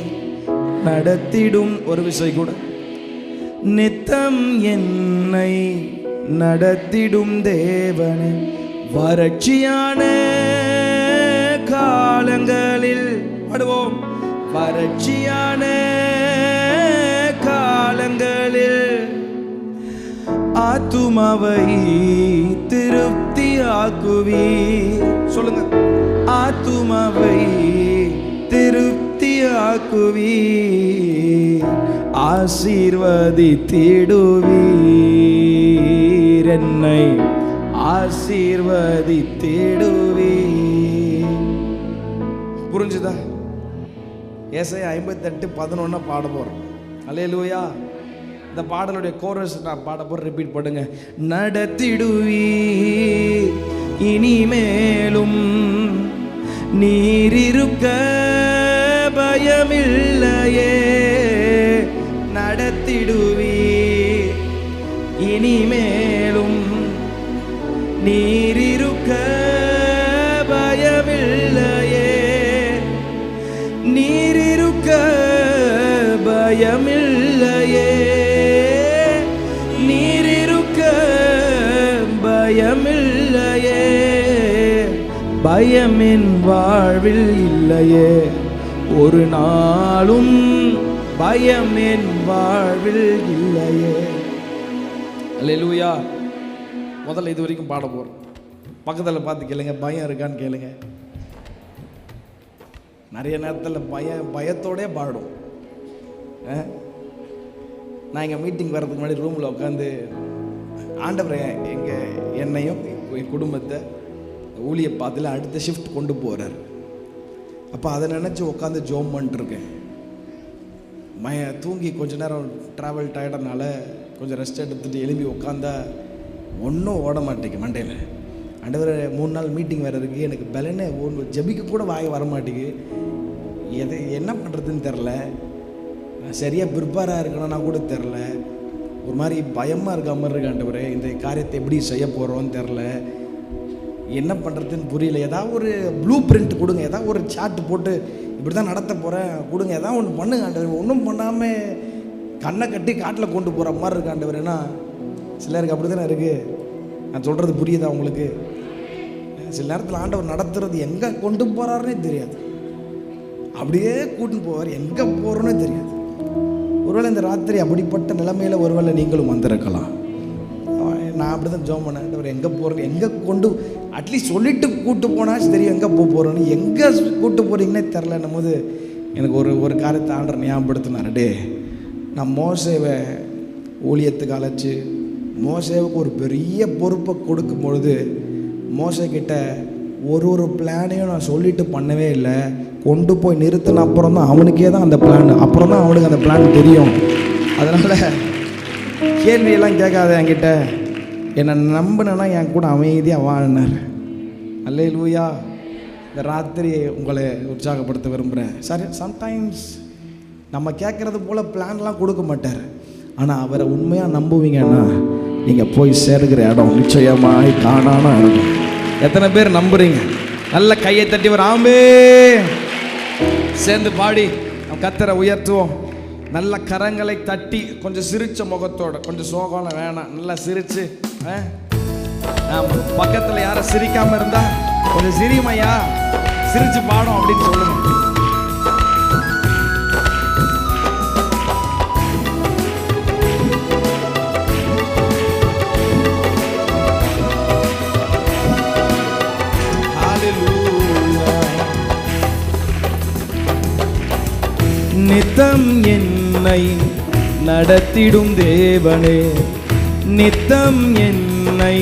நடத்திடும், ஒரு விஷயம் கூட. நித்தம் என்னை நடத்திடும் தேவனே, வறட்சியான காலங்களில் பாடுவோம். வறட்சியான காலங்களில் ஆத்துமாவை திருப்தியாக்குவி. சொல்லுங்க. ஆத்துமாவை திருப்தியாக்குவி, ஆசீர்வதித்திடுவீர், என்னை ஆசீர்வதித்திடுவீர். புரிஞ்சுதா? ஏசாயா 58:11 பாட போறோம். அல்லேலூயா. இந்த பாடலுடைய கோரஸ் நான் பாட போற, ரிப்பீட் பண்ணுங்க. நடத்திடுவீர் இனிமேலும், நீர் இருக்க பயமில்லையே. நடத்திடுவீர் இனிமேலும், நீர் இருக்க பயமில்லையே. நீர் இருக்க பயமில்லையே. நீர் இருக்க பயமில்லையே. பயமின் வாழ்வில் இல்லையே ஒரு நாளும், பயமின் வாழ்வில் இல்லையே. அல்லேலூயா. முதல்ல இது வரைக்கும் பாட போறோம். பக்கத்தில் பார்த்து கேளுங்க, பயம் இருக்கான்னு கேளுங்க. நிறைய நேரத்தில் பயத்தோடே பாடும். நான் எங்கள் மீட்டிங் வர்றதுக்கு முன்னாடி ரூமில் உட்காந்து ஆண்டவரை என்னையும் என் குடும்பத்தை ஊழிய பார்த்துல அடுத்த ஷிஃப்ட் கொண்டு போகிறார். அப்போ அதை நினச்சி உட்காந்து ஜோம் பண்ணிட்டுருக்கேன். தூங்கி கொஞ்ச நேரம் ட்ராவல் டயர்டனால கொஞ்சம் ரெஸ்ட் எடுத்துகிட்டு எழும்பி உட்காந்தா ஒன்றும் ஓட மாட்டேங்க மண்டையில். ஆண்டவரை 3 நாள் மீட்டிங் வேறு இருக்குது, எனக்கு பலனே ஒன்று ஜெபிக்க கூட வாய வர மாட்டேங்குது. எது என்ன பண்ணுறதுன்னு தெரில. சரியாக ப்ரிப்பேராக இருக்கணும்னா கூட தெரில. ஒரு மாதிரி பயமாக இருக்க மாதிரி இருக்கு. ஆண்டவரே, இந்த காரியத்தை எப்படி செய்ய போகிறோன்னு தெரில, என்ன பண்ணுறதுன்னு புரியல. ஏதாவது ஒரு ப்ளூ பிரிண்ட் கொடுங்க, ஏதாவது ஒரு சார்ட் போட்டு இப்படி தான் நடத்த போகிறேன் கொடுங்க, ஏதாவது ஒன்று பண்ணுங்க ஆண்டவர். ஒன்றும் பண்ணாமல் கண்ணை கட்டி காட்டில் கொண்டு போகிற மாதிரி இருக்கு ஆண்டவரேன்னா. சிலருக்கு அப்படி தானே இருக்குது. நான் சொல்கிறது புரியுதா உங்களுக்கு? சில நேரத்தில் ஆண்டவர் நடத்துறது எங்கே கொண்டு போகிறாருன்னே தெரியாது. அப்படியே கூட்டின்னு போவார், எங்கே போகிறோன்னே தெரியாது. ஒருவேளை இந்த ராத்திரி அப்படிப்பட்ட நிலைமையில் ஒருவேளை நீங்களும் வந்திருக்கலாம். நான் அப்படி தான் ஜோம் பண்ணேன். ஆண்டவர் எங்கே போகிறேன்னு, எங்கே கொண்டு அட்லீஸ்ட் சொல்லிட்டு கூப்பிட்டு போனால் தெரியும் எங்கே போகிறோன்னு. எங்கே கூப்பிட்டு போகிறீங்கன்னே தெரிலன்னும் போது எனக்கு ஒரு காரியத்தை ஆண்டவர் ஞாபகப்படுத்தினார். டே, நான் மோசேவை ஊழியத்துக்கு அழைச்சி மோசேவுக்கு ஒரு பெரிய பொறுப்பை கொடுக்கும் பொழுது மோசேக்கிட்ட ஒரு பிளானையும் நான் சொல்லிட்டு பண்ணவே இல்லை. கொண்டு போய் நிறுத்தின அப்புறம் தான் அவனுக்கே தான் அந்த பிளான், அப்புறம் தான் அவனுக்கு அந்த பிளான் தெரியும். அதனால் கேள்வியெல்லாம் கேட்காத என்கிட்ட, என்னை நம்பினா என் கூட அமைதியாக வாழ்னார். அல்லேலூயா. இந்த ராத்திரி உங்களை உற்சாகப்படுத்த விரும்புகிறேன். சரி, சம்டைம்ஸ் நம்ம கேட்குறது போல் பிளான்லாம் கொடுக்க மாட்டார். ஆனால் அவரை உண்மையாக நம்புவீங்கன்னா நீங்கள் போய் சேருகிற இடம் நிச்சயமாய் காணாமல் இருக்கும். எத்தனை பேர் நம்புறீங்க? நல்ல கையை தட்டி ஒரு ஆமே சேர்ந்து பாடி கர்த்தரை உயர்த்துவோம். நல்ல கரங்களை தட்டி கொஞ்சம் சிரிச்ச முகத்தோட, கொஞ்சம் சோகம் வேணாம், நல்லா சிரிச்சு நாம் பக்கத்தில் யாரும் சிரிக்காம இருந்தா கொஞ்சம் சிரிமையா, சிரிச்சு பாடும் அப்படின்னு சொல்லுங்க. நித்தம் என்னை நடத்திடும் தேவனே, நித்தம் என்னை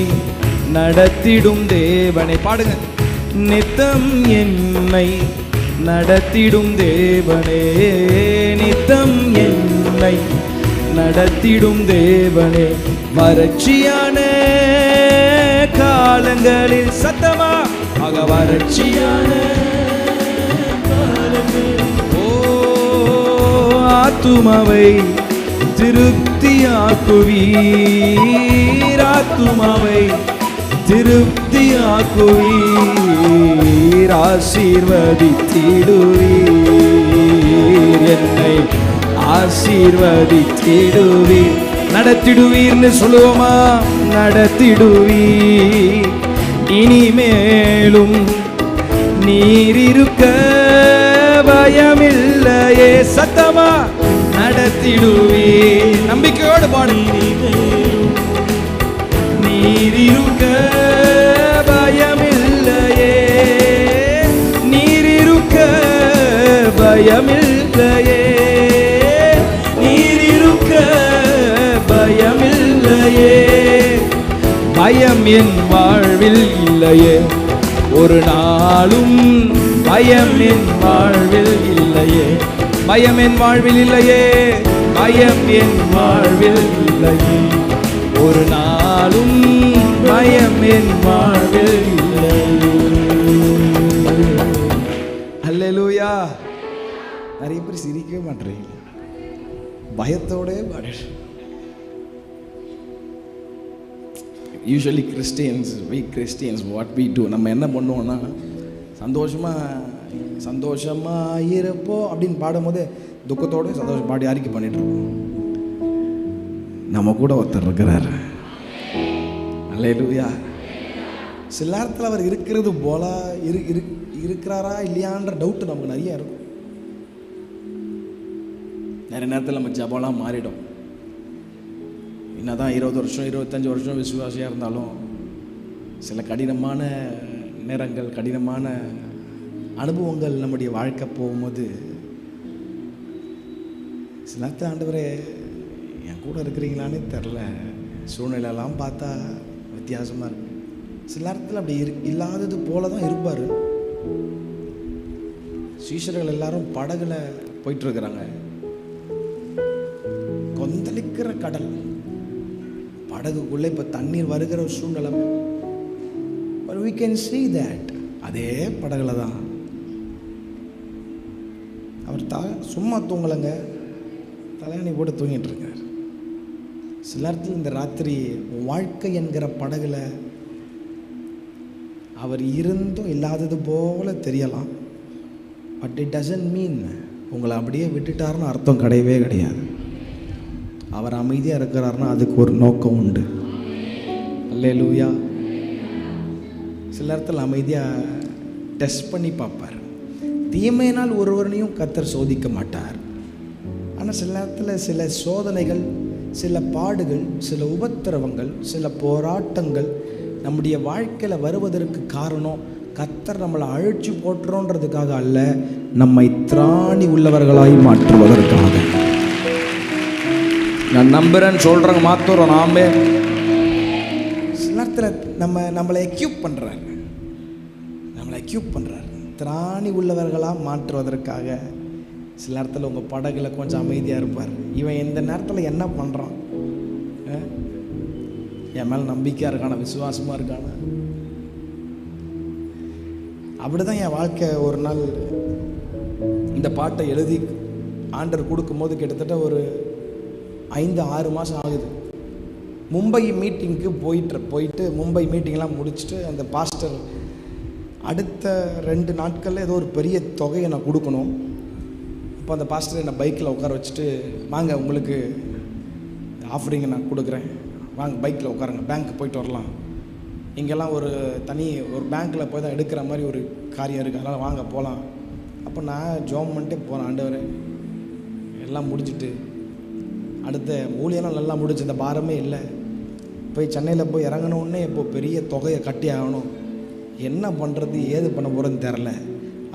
நடத்திடும் தேவனே. பாடுங்க. நித்தம் என்னை நடத்திடும் தேவனே, நித்தம் என்னை நடத்திடும் தேவனே. வறட்சியான காலங்களில் சத்தமா ஆக வறட்சியான ஆத்துமாவை திருப்தியாக்குவீர், ஆத்துமாவை திருப்தியாக்குவீர், ஆசீர்வதித்திடுவீர், என்னை ஆசீர்வதித்திடுவீர். நடத்திடுவீர்னு சொல்லுவோமா? நடத்திடுவீர். இனிமேலும் நீர் இருக்க பயமில்லையே. சத்தமா நடத்திடுவீர். நம்பிக்கையோடு பாடு. நீர் இருக்க பயமில்லையே, நீர் இருக்க பயமில்லையே, நீர் இருக்க பயமில்லையே. பயம் என் வாழ்வில் இல்லையே, ஒரு நாளும் பயம் என் வாழ்வில் இல்லையே, பயம் என் வாழ்வில் இல்லையே, பயம் என் வாழ்வில் இல்லையே, ஒரு நாளும் பயம் என் வாழ்வில் இல்லை. அல்லேலூயா. நிறைய பேர் சிரிக்கவே மாட்டேறீங்க, பயத்தோடே பாடு. Usually Christians what we do, நம்ம என்ன பண்ணுவோம்னா சந்தோஷமாக இருப்போ அப்படின்னு பாடும்போது துக்கத்தோடு சந்தோஷம் பாடி அறிக்கை பண்ணிட்டு இருக்கோம். நம்ம கூட ஒருத்தர் இருக்கிறார். அல்லேலூயா. சில நேரத்தில் அவர் இருக்கிறது போல இருக்கிறாரா இல்லையான்ற டவுட்டு நமக்கு நிறைய இருக்கும். நிறைய நேரத்தில் நம்ம ஜபம்லாம் மாறிடும். என்னதான் 20 வருஷம் 25 வருஷம் விசுவாசியாக இருந்தாலும் சில கடினமான நேரங்கள், கடினமான அனுபவங்கள் நம்முடைய வாழ்க்கை போகும்போது சில நேரத்தில் ஆண்டவரே என் கூட இருக்கிறீங்களான்னு தெரில, சூழ்நிலையெல்லாம் பார்த்தா வித்தியாசமாக இருக்கு. சில நேரத்தில் அப்படி இல்லாதது போல தான் இருப்பார். சீஷர்கள் எல்லாரும் படகுல போயிட்டுருக்குறாங்க. கொந்தளிக்கிற கடல், படகுக்குள்ளே இப்போ தண்ணீர் வருகிற ஒரு சூழ்நிலை. But we can see that அதே படகுல தான் அவர் சும்மா தூங்கலைங்க, தலையணை போட்டு தூங்கிட்டு இருக்கார். சில நேரத்தில் இந்த ராத்திரி வாழ்க்கை என்கிற படகுல அவர் இருந்தும் இல்லாதது போல தெரியலாம். பட் இட் டசன்ட் மீன் உங்களை அப்படியே விட்டுட்டாருன்னு அர்த்தம் கிடையவே கிடையாது. அவர் அமைதியாக இருக்கிறாருன்னா அதுக்கு ஒரு நோக்கம் உண்டு. அல்லேலூயா. சில நேரத்தில் அமைதியாக டெஸ்ட் பண்ணி பார்ப்பார். தீமையினால் ஒருவரையும் கர்த்தர் சோதிக்க மாட்டார். ஆனால் சில நேரத்தில் சில சோதனைகள், சில பாடுகள், சில உபத்திரவங்கள், சில போராட்டங்கள் நம்முடைய வாழ்க்கையில் வருவதற்கு காரணம் கர்த்தர் நம்மளை அழிச்சு போட்டுறோன்றதுக்காக அல்ல, நம்மை திராணி உள்ளவர்களாய் மாற்றுவதற்காக. நான் நம்புறேன்னு சொல்கிறேங்க, மாற்றுறோம் நாமே. சில நேரத்தில் நம்மளை எக்யூப் பண்ணுறாரு, திராணி உள்ளவர்களாக மாற்றுவதற்காக. சில நேரத்தில் உங்கள் படகுல கொஞ்சம் அமைதியாக இருப்பார். இவன் இந்த நேரத்தில் என்ன பண்ணுறான், என் மேலே நம்பிக்கையாக இருக்கான, விசுவாசமாக இருக்கான. அப்படி தான் என் வாழ்க்கை. ஒரு நாள் இந்த பாட்டை எழுதி ஆண்டர் கொடுக்கும்போது கிட்டத்தட்ட ஒரு 5-6 மாதம் ஆகுது. மும்பை மீட்டிங்க்கு போயிட்டு மும்பை மீட்டிங்லாம் முடிச்சுட்டு அந்த பாஸ்டர் அடுத்த 2 நாட்களில் ஏதோ ஒரு பெரிய தொகையை நான் கொடுக்கணும். அப்போ அந்த பாஸ்டர் என்னை பைக்கில் உட்கார வச்சுட்டு, வாங்க உங்களுக்கு ஆஃபரிங்கை நான் கொடுக்குறேன், வாங்க பைக்கில் உட்காருங்க, பேங்க்கு போயிட்டு வரலாம், இங்கெல்லாம் ஒரு பேங்க்கில் போய் தான் எடுக்கிற மாதிரி ஒரு காரியம் இருக்குது, அதனால் வாங்க போகலாம். அப்போ நான் ஜோம் பண்ணிட்டே போகிறேன். ஆண்டவரே எல்லாம் முடிச்சுட்டு அடுத்த ஊழியெல்லாம் நல்லா முடிச்சு, இந்த பாரமே இல்லை. போய் சென்னையில் போய் இறங்கினோடனே இப்போது பெரிய தொகையை கட்டி ஆகணும், என்ன பண்ணுறது ஏது பண்ண போகிறதுன்னு தெரில.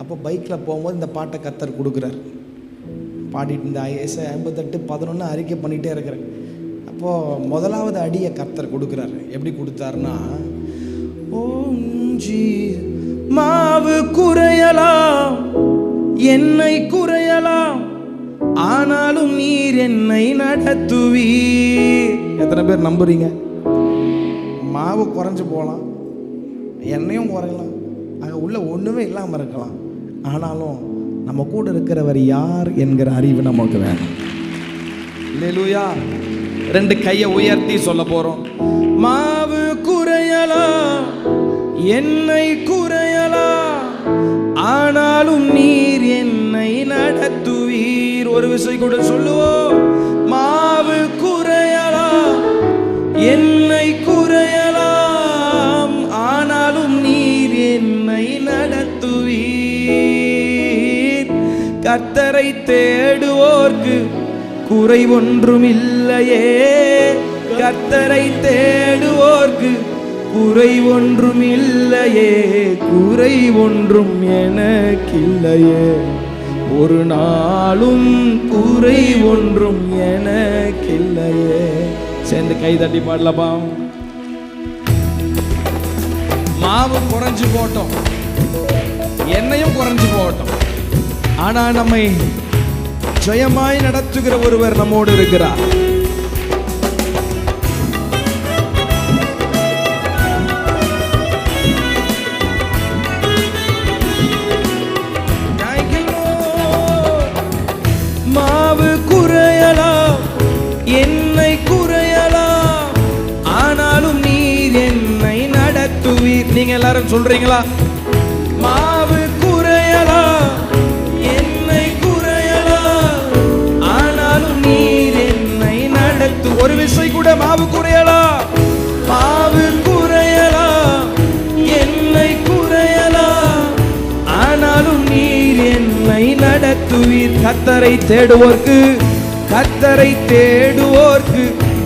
அப்போ பைக்கில் போகும்போது இந்த பாட்டை கர்த்தர் கொடுக்குறார். பாடிட்டு இந்த 58:11 அறிக்கை பண்ணிகிட்டே இருக்கிறேன். அப்போது முதலாவது அடியை கர்த்தர் கொடுக்குறாரு. எப்படி கொடுத்தாருன்னா, ஓஞ்சி மாவு குறையலாம், எண்ணெய் குறையலாம், ஆனாலும் நீர் என்னை நடத்துவீர். எத்தனை பேர் நம்புறீங்க? மாவு குறைஞ்சு போகலாம், எண்ணெயும் குறையலாம், அங்கே உள்ள ஒன்றுமே இல்லாமல் இருக்கலாம், ஆனாலும் நம்ம கூட இருக்கிறவர் யார் என்கிற அறிவு நமக்கு வேணும். அல்லேலூயா. 2 கையை உயர்த்தி சொல்ல போறோம். மாவு குறையலாம், எண்ணெய் குறையலாம், ஆனாலும் நீர் என்னை நடத்துவீர். ஒரு விஷயம் கூட சொல்லுவோம். மாவு குறையலாம், எண்ணெய் குறையலாம், ஆனாலும் நீர் என்னை நடத்துவீர். கர்த்தரை தேடுவோர்க்கு குறை ஒன்றும் இல்லையே, கர்த்தரை தேடுவோர்க்கு குறை ஒன்றும் இல்லையே, குறை ஒன்றும் எனக்கில்லையே, ஒரு நாளும் குறை ஒன்றும் எனக்கில்லையே. சேர்ந்து கை தட்டி பாடலப்பா. மாவு குறைஞ்சு போட்டோம், எண்ணெயும் குறைஞ்சு போட்டோம், ஆனா நம்மை ஜெயமாய் நடத்துகிற ஒருவர் நம்மோடு இருக்கிறார். மாவு குறையலாம், எண்ணெய் குறையலாம், ஆனாலும் நீர் என்னை நடத்துவீர். நீங்க எல்லாரும் சொல்றீங்களா? மாவு குறையலாம், எண்ணெய் குறையலாம், ஆனாலும் நீர் என்னை நடத்து. ஒரு விசை கூட மாவு குறையலாம், மாவு குறையலாம், எண்ணெய் குறையலாம், ஆனாலும் நீர் என்னை நடத்துவீர். கர்த்தரை தேடுவோர்க்கு, கர்த்தரை தேடுவோர்க்கு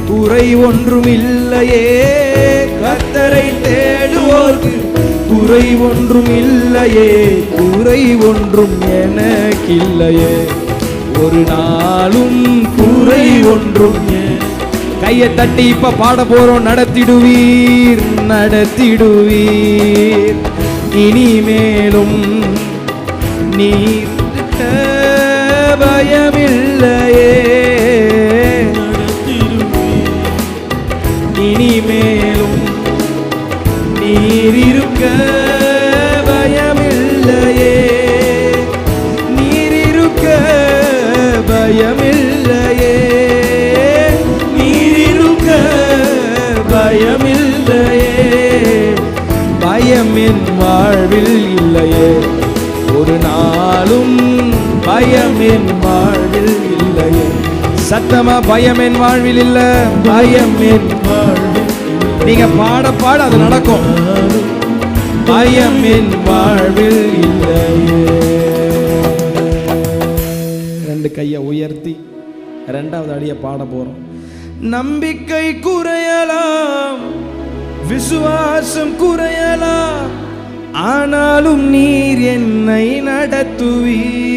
குறை ஒன்றும் இல்லையே, கர்த்தரை தேடுவோர்க்கு குறை ஒன்றும் இல்லையே, குறை ஒன்றும் எனக்கில்லையே, ஒரு நாளும் குறை ஒன்றும். கையை தட்டி இப்ப பாட போறோம். நடத்திடுவீர், நடத்திடுவீர், இனிமேலும் நீர் பயமில்லையே, இனிமேலும் நீர் இருக்க பயமில்லையே, நீர் இருக்க பயமில்லையே, நீர் இருக்க பயமில்லையே, பயம் என் வாழ்வில் இல்லையே, ஒரு நாளும் பயம் என் வாழ்வில் இல்லையே. சத்தமா பயம் என் வாழ்வில் இல்ல, பயம் என் வாழ்வில், நீங்க பாட பாட அது நடக்கும். பயம் என் வாழ்வில் இல்லையே. 2 கையை உயர்த்தி 2வது அடியை பாட போறோம். நம்பிக்கை குறையலாம், விசுவாசம் குறையலாம், ஆனாலும் நீர் என்னை நடத்துவீர்.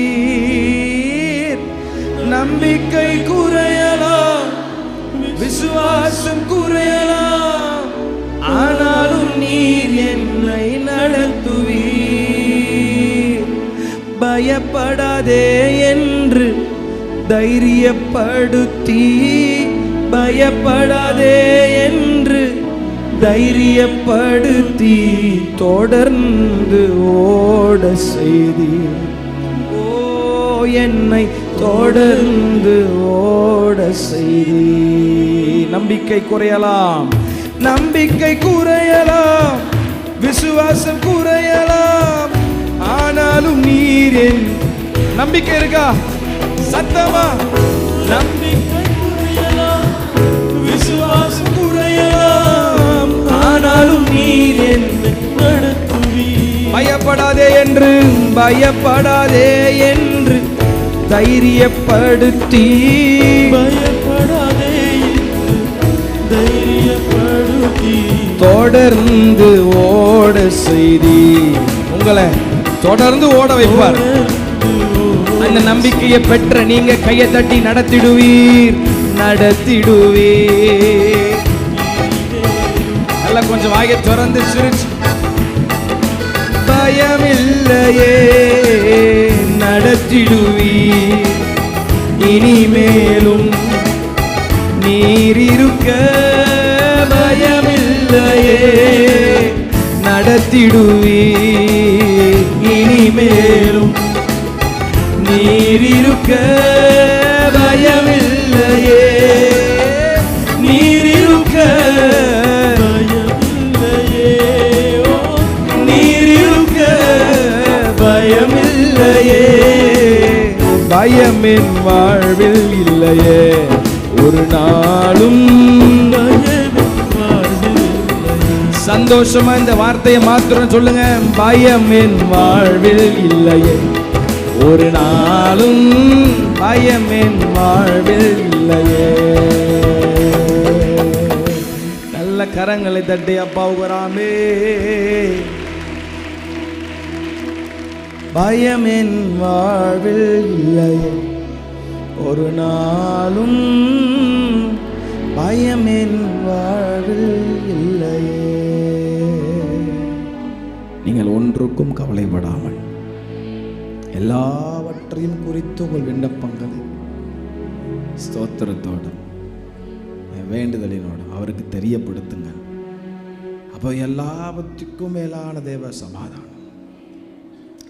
நம்பிக்கை குறையலாம், விசுவாசம் குறையலாம், ஆனாலும் நீர் என்னை நடத்துவீர். பயப்படாதே என்று தைரியப்படுத்தி, பயப்படாதே என்று தைரியப்படுத்தி தொடர்ந்து ஓட செய்தி. ஓ என்னை தொடர்ந்து ஓட செய்தி. நம்பிக்கை குறையலாம், நம்பிக்கை குறையலாம், விசுவாசம் குறையலாம், ஆனாலும் நீர் என். நம்பிக்கை இருக்கா? சத்தமா. நம்பிக்கை குறையலாம், விசுவாசம் குறையலாம், ஆனாலும் நீர் பயப்படாதே என்று தைரியப்படுத்தி பயப்படாதே என்று தைரியப்படுத்தி தொடர்ந்து ஓட செய்தி. உங்களை தொடர்ந்து ஓட வைப்பார். அந்த நம்பிக்கையை பெற்ற நீங்க கையை தட்டி நடத்திடுவீர், நடத்திடுவீர். நல்லா கொஞ்சம் வாயை திறந்து சிரிச்சு, பயமில்லையே நடத்திடுவீர், இனிமேலும் நீர் இருக்க பயமில்லையே நடத்திடுவீர், இனிமேலும் நீர் இருக்க பயமில்லையே, நீர் இருக்க பயமில்லையே, நீர் இருக்க பயமில்லையே. பயம் என் வாழ்வில் இல்லையே ஒரு நாளும். சந்தோஷமா இந்த வார்த்தையை மாத்திரம் சொல்லுங்க. பயம் என் வாழ்வில் இல்லையே ஒரு நாளும், பயம் என் வாழ்வில் இல்லையே. நல்ல கரங்களை தட்டி அப்பாவுக்குறாமே. பயம் என் வாழ்வில் இல்லையே ஒரு நாளும், பயம் என் வாழ்வில் இல்லையே. நீங்கள் ஒன்றுக்கும் கவலைப்படாமல் எல்லாவற்றையும் குறித்து உங்கள் விண்ணப்பங்களை ஸ்தோத்திரத்தோடும் வேண்டுதலினோடும் அவருக்கு தெரியப்படுத்துங்க. அப்போ எல்லாவற்றுக்கும் மேலான தேவ சமாதானம்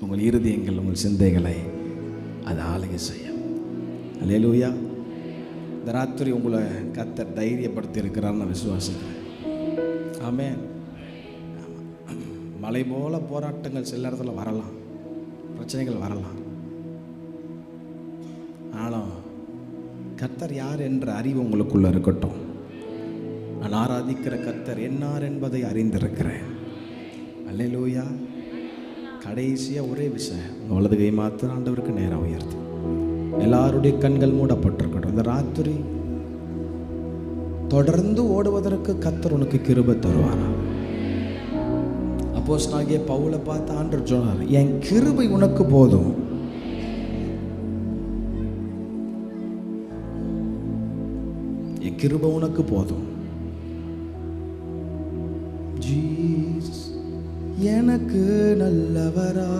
உங்கள் இருதயங்கள், உங்கள் சிந்தைகளை அது ஆளுகை செய்யும். அல்லேலூயா. இந்த ராத்திரி உங்களை கர்த்தர் தைரியப்படுத்தி இருக்கிறான்னு நான் விசுவாசிக்கிறேன். ஆமென். மலை போல போராட்டங்கள் சில இடத்துல வரலாம், பிரச்சனைகள் வரலாம். ஆனால் கர்த்தர் யார் என்ற அறிவு உங்களுக்குள்ள இருக்கட்டும். நான் ஆராதிக்கிற கர்த்தர் என்னார் என்பதை அறிந்திருக்கிறேன். அல்லேலூயா. கடைசியாக ஒரே விஷயம், உங்கள் வலது கை மாத்திரம் ஆண்டவருக்கு நேரம் உயர்த்து. எல்லாருடைய கண்கள் மூடப்பட்டிருக்கட்டும். இந்த ராத்திரி தொடர்ந்து ஓடுவதற்கு கர்த்தர் உனக்கு கிருபை தருவாரா? அப்போஸ்தலனாகிய பவுலை பார்த்து ஆண்டவர் சொன்னார், என் கிருபை உனக்கு போதும். என் கிருபை உனக்கு போதும். ஜீசஸ் எனக்கு நல்லவரா,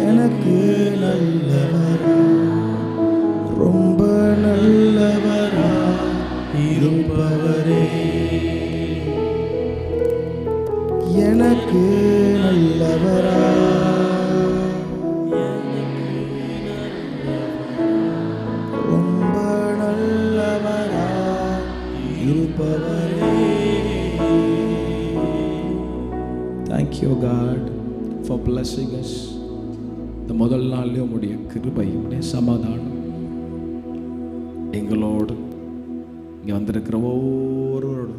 எனக்கு நல்லவரா, ரொம்ப நல்லவரா இருப்பவரே, எனக்கு நல்லவரா, ரொம்ப நல்லவரா இருப்பவரே. Thank you God for blessing us. இந்த முதல் நாள்லேயே உங்களுடைய கிருபை, உங்களுடைய சமாதானம் எங்களோடு இங்கே வந்திருக்கிற ஒவ்வொருவரோடு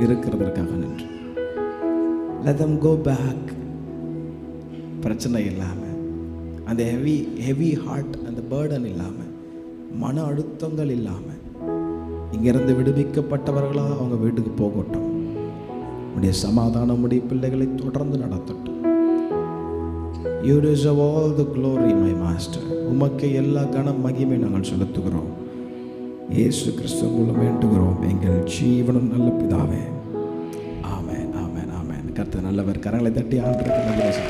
இருக்கிறதற்காக நன்றி. Let them go back. பிரச்சனை இல்லாமல், அந்த ஹெவி ஹார்ட், அந்த பேர்டன் இல்லாமல், மன அழுத்தங்கள் இல்லாமல் இங்கிருந்து விடுவிக்கப்பட்டவர்களாக அவங்க வீட்டுக்கு போகட்டும். உடைய சமாதானம் உடைய பிள்ளைகளை தொடர்ந்து நடத்தட்டும். You deserve all the glory, my master. உமக்கு எல்லா கன மகிமை நாங்கள் செலுத்துகிறோம். இயேசு கிறிஸ்து மூலம் வேண்டுகிறோம் எங்கள் ஜீவனும் நல்ல பிதாவே. ஆமென், ஆமென், ஆமென். கர்த்தர் நல்லவர். கரங்களை தட்டி ஆண்டவருக்கு நன்றி.